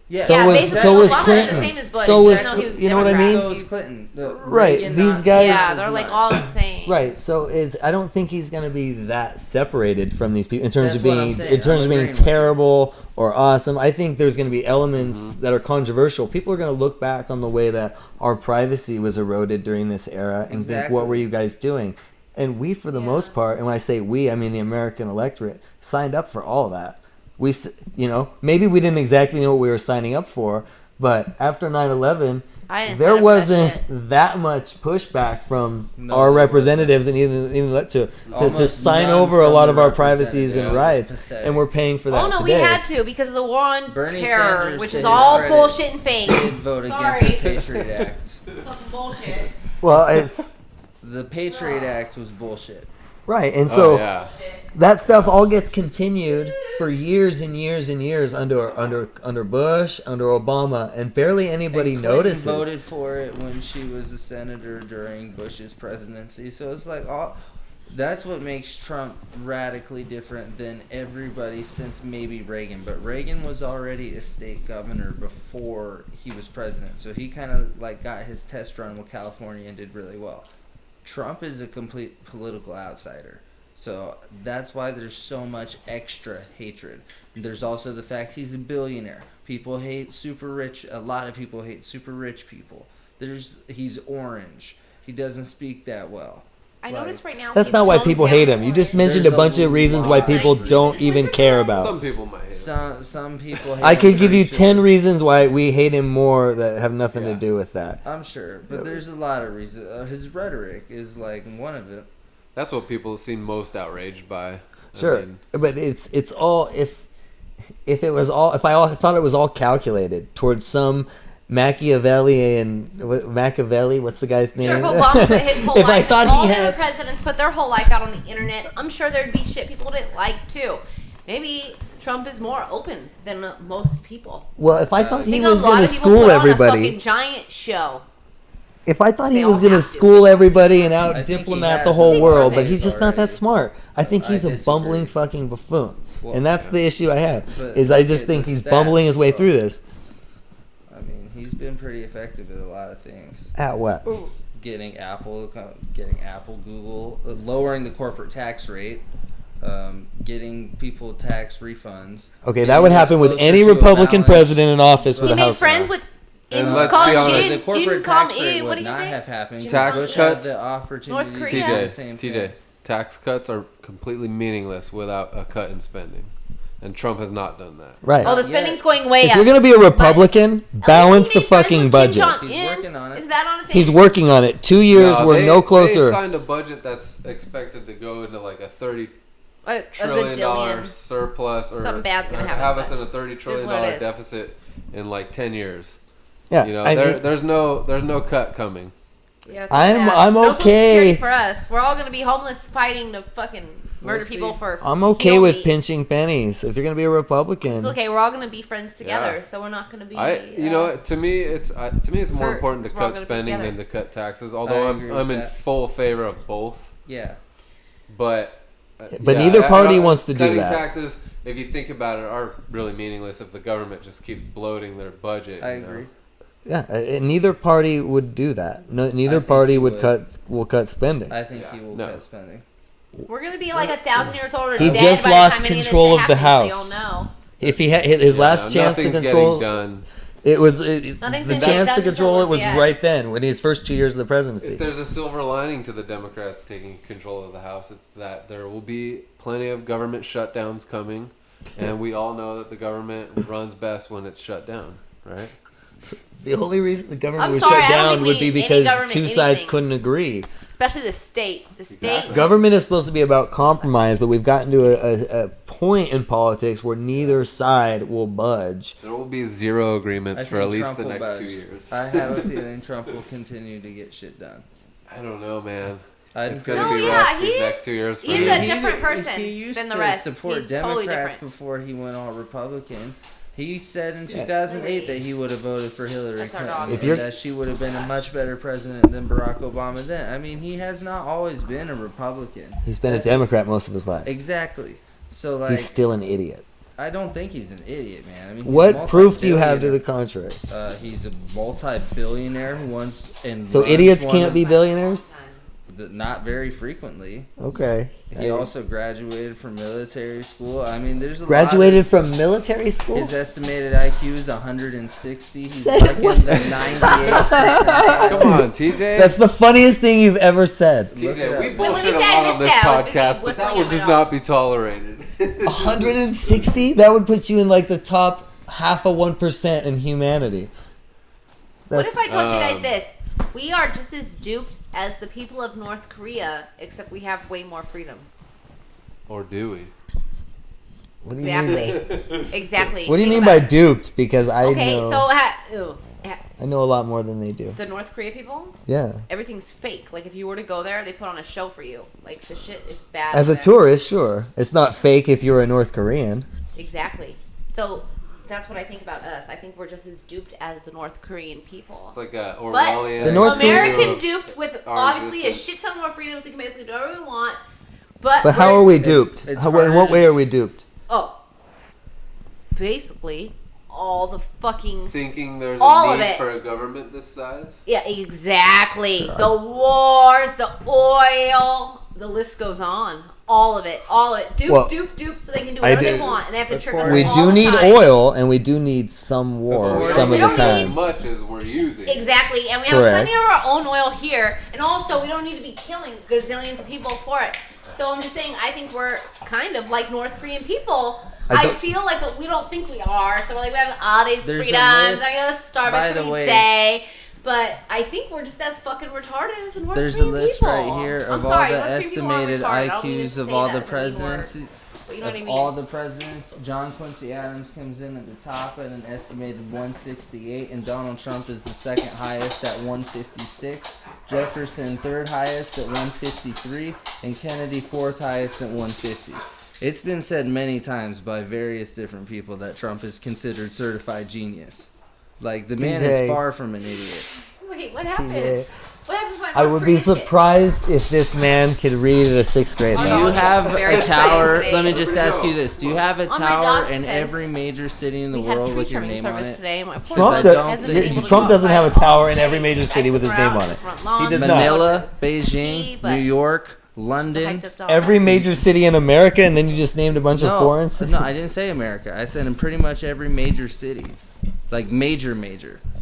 Yeah. So Yeah, was basically, so was Obama was Clinton. the same as Bush. So was No, he was you know what I Democrat. mean? So was Clinton. Right, Reagan, these not guys- Yeah, as they're like much. all the same. Right. So is I don't think he's going to be that separated from these people in terms That's of what I'm being saying. in terms I'm of being agreeing with you. terrible or awesome. I think there's going to be elements that are controversial. People are going to look back on the way that our privacy was eroded during this era and think, what were Exactly. you guys doing? And we, for the Yeah. most part, and when I say we, I mean the American electorate, signed up for all of that. We, you know, maybe we didn't exactly know what we were signing up for, but after 9/11, I didn't sign there up for that wasn't shit. that much pushback from No, our there representatives and even to Almost sign none over a from lot the of our privacies and representatives. rights, It's pathetic. and we're paying for that Oh no, today. we had to because of the war on Bernie terror, Sanders, which to is his all credit, bullshit and fake. Did vote against the Sorry. Patriot Act. Fucking bullshit. Well, it's The Patriot Act was bullshit. right, and so yeah. that stuff all gets continued for years and years and years under Bush, under Obama, and barely anybody And Clinton notices. voted for it when she was a senator during Bush's presidency. So it's like that's what makes Trump radically different than everybody since maybe Reagan. But Reagan was already a state governor before he was president, so he kind of like got his test run with California and did really well. Trump is a complete political outsider. So that's why there's so much extra hatred. There's also the fact he's a billionaire. People hate super rich. A lot of people hate super rich people. He's orange. He doesn't speak that well. I Like, noticed right now. That's he's not why toned people down hate him. more. You just mentioned a There's bunch a of reasons why lot people of don't even care about. Some people might hate him. Some people. Hate I him could give for you sure. 10 reasons why we hate him more that have nothing to Yeah. do with that. I'm sure, but there's a lot of reasons. His rhetoric is like one of it. That's what people seem most outraged by. Sure, I mean, but it's all if I thought it was all calculated towards some Machiavelli. What's the guy's name? Sure, if Obama put his whole If I life, thought all he the had- other presidents put their whole life out on the internet, I'm sure there'd be shit people didn't like too. Maybe Trump is more open than most people. Well, if I thought I he think was a lot going to of people school put on a everybody, fucking giant show. if I thought he They was all going to have to. school everybody and out I think he diplomat has the whole in world, his but he's just not that already. smart. I think I he's a disagree. bumbling fucking buffoon, Well, and that's the issue I have. But Is I look just at think the he's stats, bumbling his way though. through this. I mean, he's been pretty effective at a lot of things. At what? Getting Apple, Google, lowering the corporate tax rate, getting people tax refunds. Okay, getting that would us happen with closer any to a Republican balanced- president in office with He a made House. friends with. And let's Call be honest, Jin- the corporate Jin tax Kam rate Il, what would did he not say? have happened. Jin Tax Bush Kam Il. had cuts. the opportunity North to do Korea. the same TJ, thing. tax cuts are completely meaningless without a cut in spending, and Trump has not done that. Right. Oh, the Yeah. spending's going way If up. you're gonna be a Republican, At balance least the he made friends fucking with Kim budget. Jong-un. He's working on it. Is that on a thing? He's working on it. 2 years, we're they- no closer. They signed a budget that's expected to go into like a $30 a trillion gadillion. surplus, or Something bad's gonna or happen, have us but in a $30 trillion what it is. deficit in like 10 years. Yeah, You know, I mean, there's no cut coming. Yeah, it's I'm- bad. I'm No Social okay. Security for us. We're all gonna be homeless, fighting to fucking murder We'll see. people for. I'm okay heel with meat. pinching pennies. If you're gonna be a Republican, It's okay. We're all gonna be friends together, Yeah. so we're not gonna be. You know, to me it's more hurt, important to 'cause we're all cut gonna be spending together. than to cut taxes. Although agree with I'm in that. full favor of both, Yeah. but But neither party wants to do cutting that. taxes, if you think about it, are really meaningless if the government just keeps bloating their budget. I you know? agree. yeah, neither party would do that. No, neither think party he would would. cut spending. I think Yeah. he will No. cut spending. We're gonna be like 1,000 years old or He dead just by the lost time any control this of the shit happens, house. so you'll know. If he had his last chance to nothing's control, getting done. it was Nothing's the getting chance done to control it until- was yeah. right then, when his first 2 years of the presidency. If there's a silver lining to the Democrats taking control of the House, it's that there will be plenty of government shutdowns coming, and we all know that the government runs best when it's shut down, right? The only reason the government I'm was sorry, shut I don't down think would we be need any because government two sides anything. couldn't agree. Especially the state. The state. Exactly. Government is supposed to be about compromise, but we've gotten to a point in politics where neither side will budge. There will be zero agreements I for at think least Trump the will next 2 budge. years. I have a feeling Trump will continue to get shit done. I don't know, man. I It's agree. gonna No, be yeah, rough these he's- next 2 years for he's him. a different person He used than the to rest. support He's Democrats totally different. before he went all Republican. He said in 2008 that he would have voted for Hillary That's our Clinton dog. If and you're- that she would have been a much better president than Barack Obama then. I mean, he has not always been a Republican. He's been a Democrat most of his life. Exactly. So, like, He's still an idiot. I don't think he's an idiot, man. I mean, he's What proof do you have to the multi-billionaire. contrary? He's a multi-billionaire who wants and So runs idiots one can't of be billionaires? not very frequently. Okay. He also graduated from military school. I mean, there's a Graduated lot of, from military school? his estimated IQ is 160. He's Say like what? in the 98%. Come on, TJ. That's the funniest thing you've ever said. Look it TJ, up. we Wait, let me bullshit a say I lot on missed this it. I was busy podcast, but that whistling will it just out. not be tolerated. 160? That would put you in like the top half of 1% in humanity. What if I told you guys um, this? We are just as duped as the people of North Korea, except we have way more freedoms. Or do we? What do you mean? Exactly. Exactly. What do you Think mean by about it. duped? Because I Okay, know so I know a lot more than they do. the North Korea people, Yeah. everything's fake. Like if you were to go there, they put on a show for you. Like the shit is bad. As a there. tourist, sure. It's not fake if you're a North Korean. Exactly. So that's what I think about us. I think we're just as duped as the North Korean people. It's like a But Orwellian. The North American Korea- duped with Our obviously existence. a shit ton more freedoms. We can basically do whatever we want. But How we're- are we duped? it's In harder what to- way are we duped? Oh, basically all the fucking Thinking there's All a of need it. for a government this size? yeah, exactly. The wars, the oil, the list goes on. All of it, all of it. Dupe, Well, dupe, so they can do I whatever they do- want, and they have to trick course. us We all do the need time. oil and we do need some war But some we of the don't as time. much as we're using. Exactly, and we have Correct. plenty of our own oil here, and also we don't need to be killing gazillions of people for it. So I'm just saying, I think we're kind of like North Korean people. I I don't- feel like, but we don't think we are. So we're like, we have all these There's a freedoms. list, I go to by Starbucks the every way. day. But I think we're just as fucking retarded as the North There's a Korean list people. right here I'm of sorry, all the North Korean people are estimated retarded. I don't mean to IQs of say all that the as a mean word, presidents. but you know what I Of mean? all the presidents, John Quincy Adams comes in at the top at an estimated 168, and Donald Trump is the second highest at 156. Jefferson third highest at 153, and Kennedy fourth highest at 150. It's been said many times by various different people that Trump is considered certified genius. Like, the man TJ. is far from an idiot. Wait, what happened? CJ, What happened to my I North would be Korean kid? surprised if this man could read at a 6th grade Oh, Do no, level. you it's have very a exciting tower? today. Let me just ask you this: do you have a On my tower dog's in defense, every major city in the We had world tree with your trimming name on service it? today. and my poor Trump, I dog don't hasn't think- been able to Trump go doesn't have a outside tower all in every day. major city I with his took her name out on to it. the front lawn He does to not. Manila, but Beijing, but New York, it's a London. hyped up dog. Every major city in America, and then you just named a bunch of foreign cities. No, I didn't say America. I said in pretty much every major city, like major.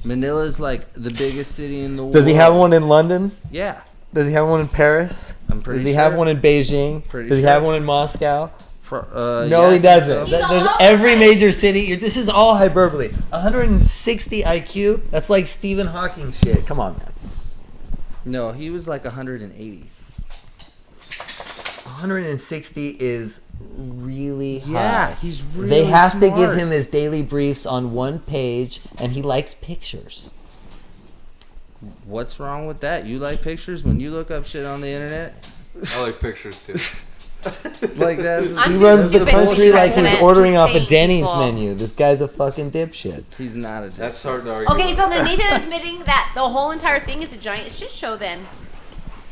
Manila's like the biggest city in the world. Does he have one in London? Yeah, Does he have one in Paris? I'm pretty Does he sure. have one in Beijing? Pretty Does he sure. have one in Moscow? Yeah, No, I he think doesn't. so. He's all There's over every it. major city. This is all hyperbole. 160 IQ. That's like Stephen Hawking shit. Come on, man. No, he was like 180. 160 is really high. Yeah, he's really They have to give smart. him his daily briefs on one page, and he likes pictures. What's wrong with that? You like pictures when you look up shit on the internet? I like pictures too. Like that's I'm He too runs the stupid to be country like he's president, ordering just off a saying Denny's people. menu. This guy's a fucking dipshit. he's not a. That's hard to argue. Okay, with. so then Nathan is admitting that the whole entire thing is a giant shit show then.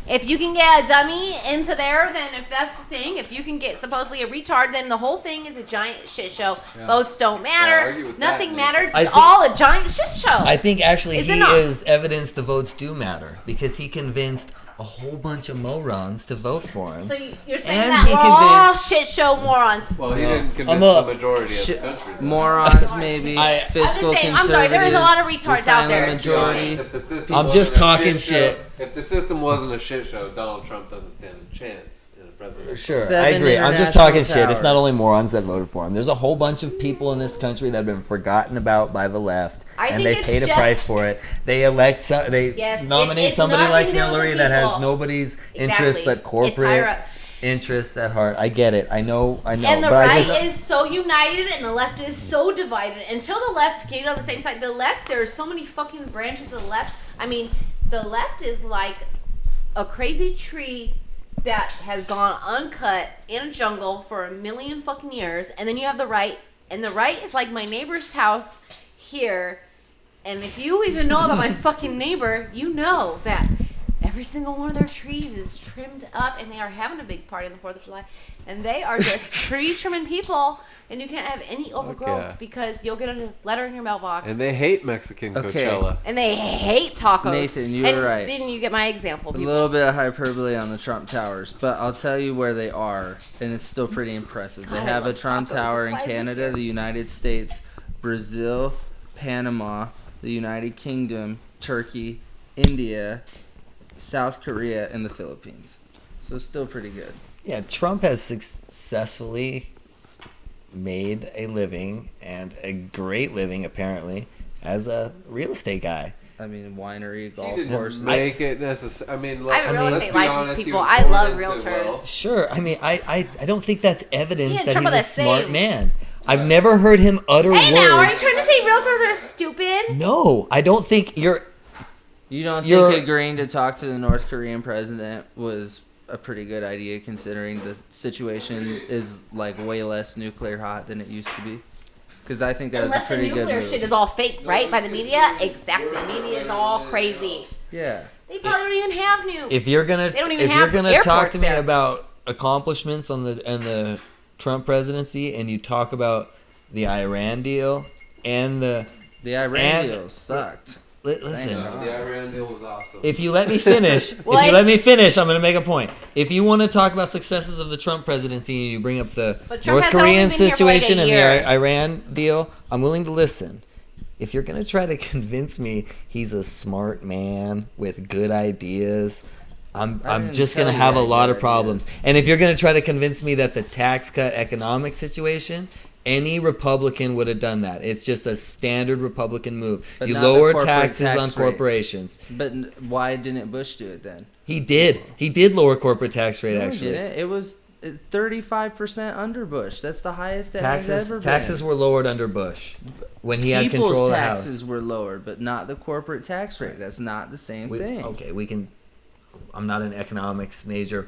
If you can get a dummy into there, then if that's the thing, if you can get supposedly a retard, then the whole thing is a giant shit show. Yeah. Votes don't matter. argue with that, Nothing Nathan. matters. I It's think- all a giant shit show. I think actually Is it he not? is evidence the votes do matter because he convinced a whole bunch of morons to vote for him. So you're saying And that he we're all convinced- shit show morons. Well, he No. didn't I'm convince a- the majority of the country. though. Morons, maybe. I- Fiscal I'm just saying, I'm conservatives. sorry, there is a lot of the retards out silent there. Majority. If the system I'm wasn't just a talking show- shit. If the system wasn't a shit show, Donald Trump doesn't stand a chance in a presidency. Sure, I 7 agree. I'm just international talking shit. It's not towers. only morons that voted for him. There's a whole bunch of people in this country that have been forgotten about by the left, I and think they it's paid a just- price for it. They elect, they Yes, nominate it's somebody nothing like to do with the Hillary that has people. nobody's interests Exactly. but It's corporate higher up. interests at heart. I get it. I know. And the but I right just, is so united and the left is so divided. Until the left get on the same side, the left, there's so many fucking branches of the left. I mean, the left is like a crazy tree that has gone uncut in a jungle for a million fucking years. And then you have the right, and the right is like my neighbor's house here. And if you even know about my fucking neighbor, you know that every single one of their trees is trimmed up, and they are having a big party on the 4th of July. And they are just tree trimming people, and you can't have any overgrowth yeah. because you'll get a letter in your mailbox. And they hate Mexican Okay. Coachella. And they hate tacos. Nathan, you and were right. Didn't you get my example, A people? little bit of hyperbole on the Trump Towers, but I'll tell you where they are, and it's still pretty impressive. They God, I have a love Trump tacos. Tower That's in why I live Canada, here. the United States, Brazil, Panama, the United Kingdom, Turkey, India, South Korea, and the Philippines. So still pretty good. yeah, Trump has successfully made a living, and a great living apparently, as a real estate guy. I mean, winery, He golf didn't course. make it necessary. I mean, I have a real let's estate be license, honest, he people. was I born love into realtors. wealth. Sure. I mean, I don't think that's evidence He and that Trump he's are a the smart same. man. I've never heard him utter Hey words. now, are you trying to say realtors are stupid? No, I don't think you're. You don't You're- think agreeing to talk to the North Korean president was a pretty good idea, considering the situation is like way less nuclear hot than it used to be? Because I think that was a Unless the pretty good nuclear move. shit is all fake, right? By the media? Exactly. Media is all crazy. Yeah. They probably don't even have nukes. If you're gonna, They don't even if you're have gonna talk airports to me there. about accomplishments on the Trump presidency, and you talk about the Iran deal and the The Iran And- deal sucked. listen. Dang. The Iran deal was awesome. If you let me finish, Well, if you let me it's- finish, I'm going to make a point. If you want to talk about successes of the Trump presidency and you bring up the But Trump North has only Korean been here for like a situation and the year. Iran deal, I'm willing to listen. If you're going to try to convince me he's a smart man with good ideas, I'm didn't just tell going to you have a I had lot good of problems. And if you're going to try to convince me that the tax cut economic situation, any Republican would have done that. It's just a standard Republican move. But you not the lower corporate taxes tax on rate. corporations. But why didn't Bush do it then? He did. He did lower corporate tax rate, No, he actually. didn't. It was 35% under Bush. That's the highest it has ever Taxes been. were lowered under Bush when he had People's control of the taxes House. were lowered, but not the corporate tax rate. That's not the same thing. Okay, we can. I'm not an economics major.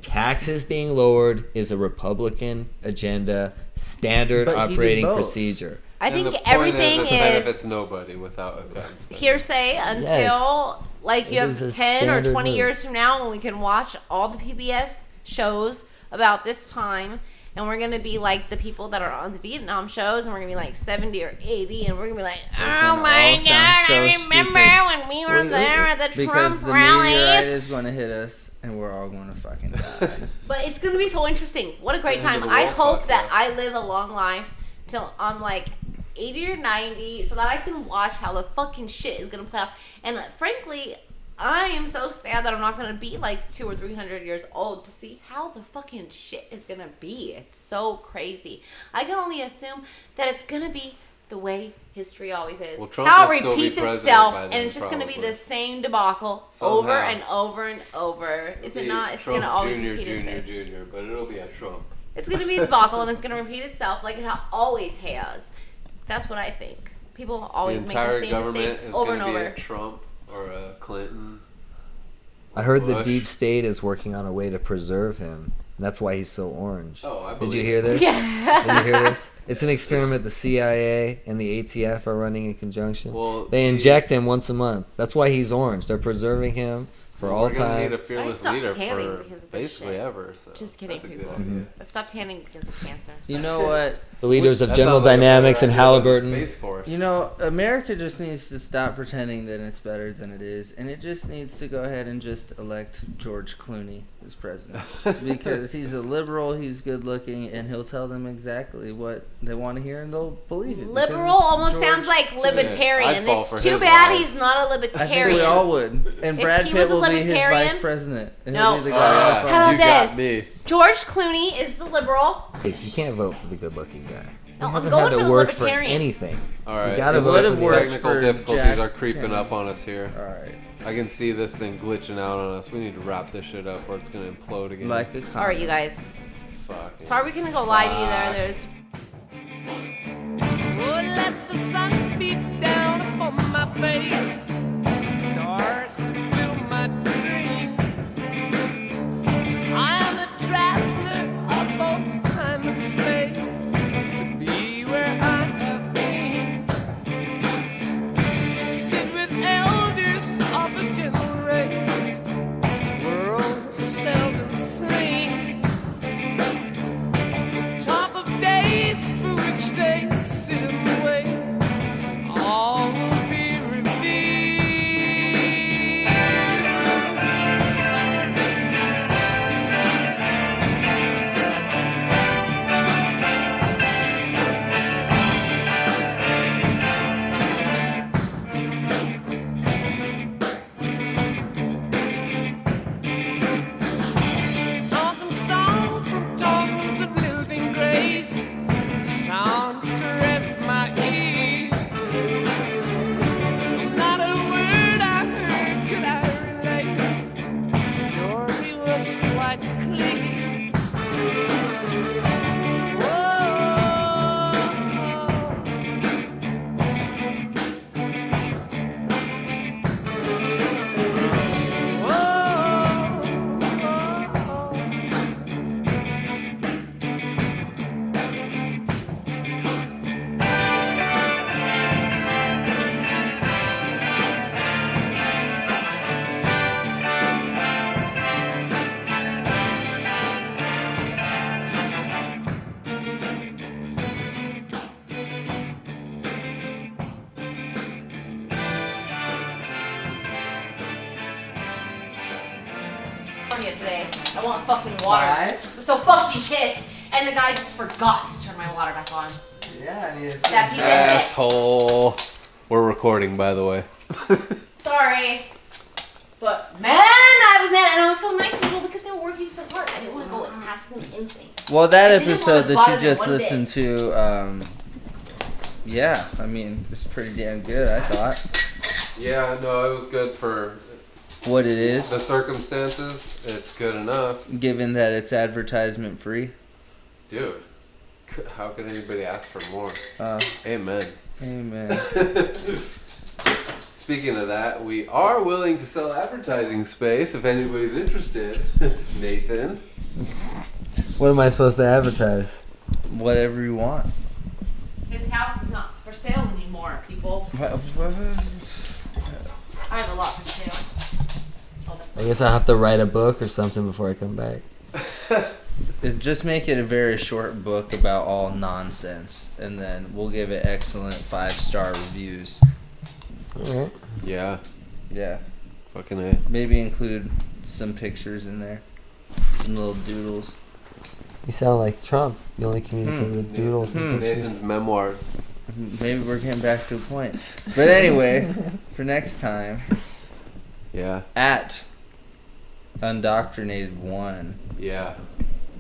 Taxes being lowered is a Republican agenda, standard But he did operating both. procedure. I And think the point everything it benefits is nobody without a cut. and spend. hearsay until Yes. like you It have is a 10 or standard 20 move. years from now when we can watch all the PBS shows about this time, and we're gonna be like the people that are on the Vietnam shows, and we're gonna be like 70 or 80, and we're gonna be like, oh gonna my all god, sound so I remember stupid. when we were there at the Because Trump the meteorite rallies. is going to hit us, and we're all going to fucking die. But it's gonna be so interesting. What a great the end time! of the I world hope that podcast. I live a long life till I'm like 80 or 90, so that I can watch how the fucking shit is gonna play out. And frankly, I am so sad that I'm not gonna be like 200 or 300 years old to see how the fucking shit is gonna be. It's so crazy. I can only assume that it's gonna be the way history always is. Well, Trump how will it still be repeats president itself, by and then, it's just gonna be probably. the same debacle over Somehow. and over and over. Is it not? It's Trump gonna always Jr., repeat itself. Jr., but it'll be a Trump. It's going to be a debacle, and it's going to repeat itself like it always has. That's what I think. People always The make the entire same government mistakes is over going and to be over. a Trump or a Clinton. I heard the Bush. deep state is working on a way to preserve him. That's why he's so orange. Oh, I Did believe you it. hear this? Yeah. Did you hear this? It's an experiment the CIA and the ATF are running in conjunction. Well, They see- inject him once a month. That's why he's orange. They're preserving him for all We're gonna need time. a fearless stopped leader tanning for because of this basically shit. ever. So Just kidding, that's a good people. idea. Let's stop tanning because of cancer. You know what? The leaders of That General sounds like a better Dynamics and idea than the Halliburton. Space Force. You know, America just needs to stop pretending that it's better than it is, and it just needs to go ahead and just elect George Clooney as president because he's a liberal, he's good looking, and he'll tell them exactly what they want to hear, and they'll believe it. because Liberal it's almost George- sounds like libertarian. I'd fall for It's too his bad line. he's not a I libertarian. think we all would, and If Brad he Pitt was a will be his libertarian- vice president. And No. he'll be the guy on the phone. How about you got this? me. George Clooney is the liberal. Hey, you can't vote for the good-looking guy. He No, I'm hasn't going had for to the work for libertarian. anything. All right. You gotta It vote would've for the worked Technical for difficulties Jack are creeping Kennedy. up on us here. All right, I can see this thing glitching out on us. We need to wrap this shit up or it's gonna implode again. like a All right, you guys. Fuck. Sorry we couldn't go live either. Fuck. There's Oh, let the sun beat down upon my face. Stars to fill my dreams. I am a traveler of both time and space to be where I have been. Sit with elders of the gentle race. This world is seldom seen. Top of days for which they sit and wait, all will be revealed. Talking song from tongues of living grace, sounds caress my ears. Not a word I heard could I relate. The story was quite clear. Whoa. today. I want fucking water. I'm so fucking pissed. And the guy just forgot to turn my water back on. Yeah, I mean, That piece of Asshole. We're recording, by the way. shit. Sorry. But man, I was mad, and I was so nice to people because they were working so hard. I didn't want to go and ask them anything. Well, that I didn't episode wanna that bother you them just one bit. listened to, yeah, I mean, it's pretty damn good, I thought. Yeah, no, it was good for What it is, the circumstances. It's good enough. given that it's advertisement free. Dude, how could anybody ask for more? Uh, Amen. amen. Speaking of that, we are willing to sell advertising space if anybody's interested. Nathan. what am I supposed to advertise? Whatever you want. His house is not for sale anymore, people. I have a lot for sale. Oh, that's I guess I'll have to write a book or something before I come back. Just make it a very short book about all nonsense, and then we'll give it excellent 5-star reviews. Alright. Yeah. Yeah, Fucking A. maybe include some pictures in there, some little doodles. You sound like Trump. You only communicate with doodles and pictures. Nathan's memoirs. Maybe we're getting back to a point. But anyway, for next time, Yeah. at Undoctrinated1. Yeah.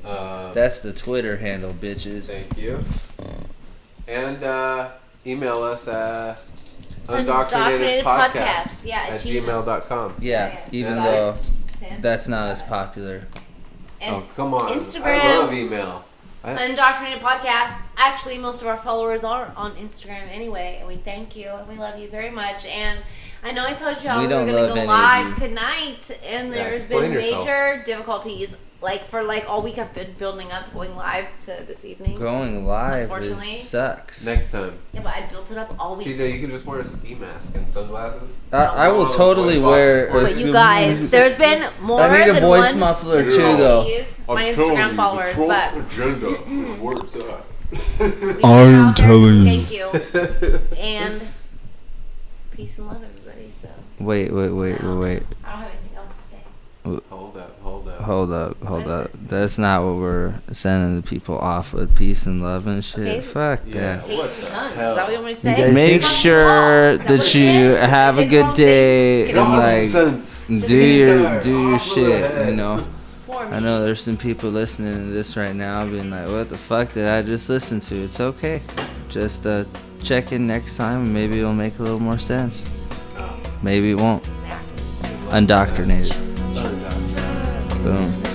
That's the Twitter handle, bitches. Thank you. And email us at Undoctrinatedpodcast. undoctrinatedpodcast Yeah, at at Gmail. gmail.com. Yeah, even Yeah. though Sam? that's not as popular. And Oh, come on. Instagram. I love email. Undoctrinated Podcast. Actually, most of our followers are on Instagram anyway, and we thank you and we love you very much. And I know I told y'all We we were don't gonna love go any of live you. tonight, and Yeah, there's explain been yourself. major difficulties. Like for like all week, I've been building up going live to this evening. Going live Unfortunately. sucks. Next time. Yeah, but I built it up all week. TJ, you can just wear a ski mask and sunglasses. I will Oh, totally voice wear. box is But you guys, there's been more I need a than voice one muffler to too, though. please my Instagram followers, but agenda is where it's at. we I am out there. telling you. Thank you, and peace and love, everybody. So Wait. I don't have anything else to say. Hold up. That's not what we're sending the people off with. Peace and love and shit. Okay. Fuck Yeah. that. Hate What your the guns. hell? Is that what you want me to You say? guys Make think- sure Is that that what you it is? have a Is it good wrong day thing? and like Nonsense. do your Off with shit. the head. You know. For me. I know there's some people listening to this right now being like, what the fuck did I just listen to? It's okay. Just check in next time and maybe it'll make a little more sense. Maybe it won't. Exactly. Undoctrinated. Undoctrinated. Boom.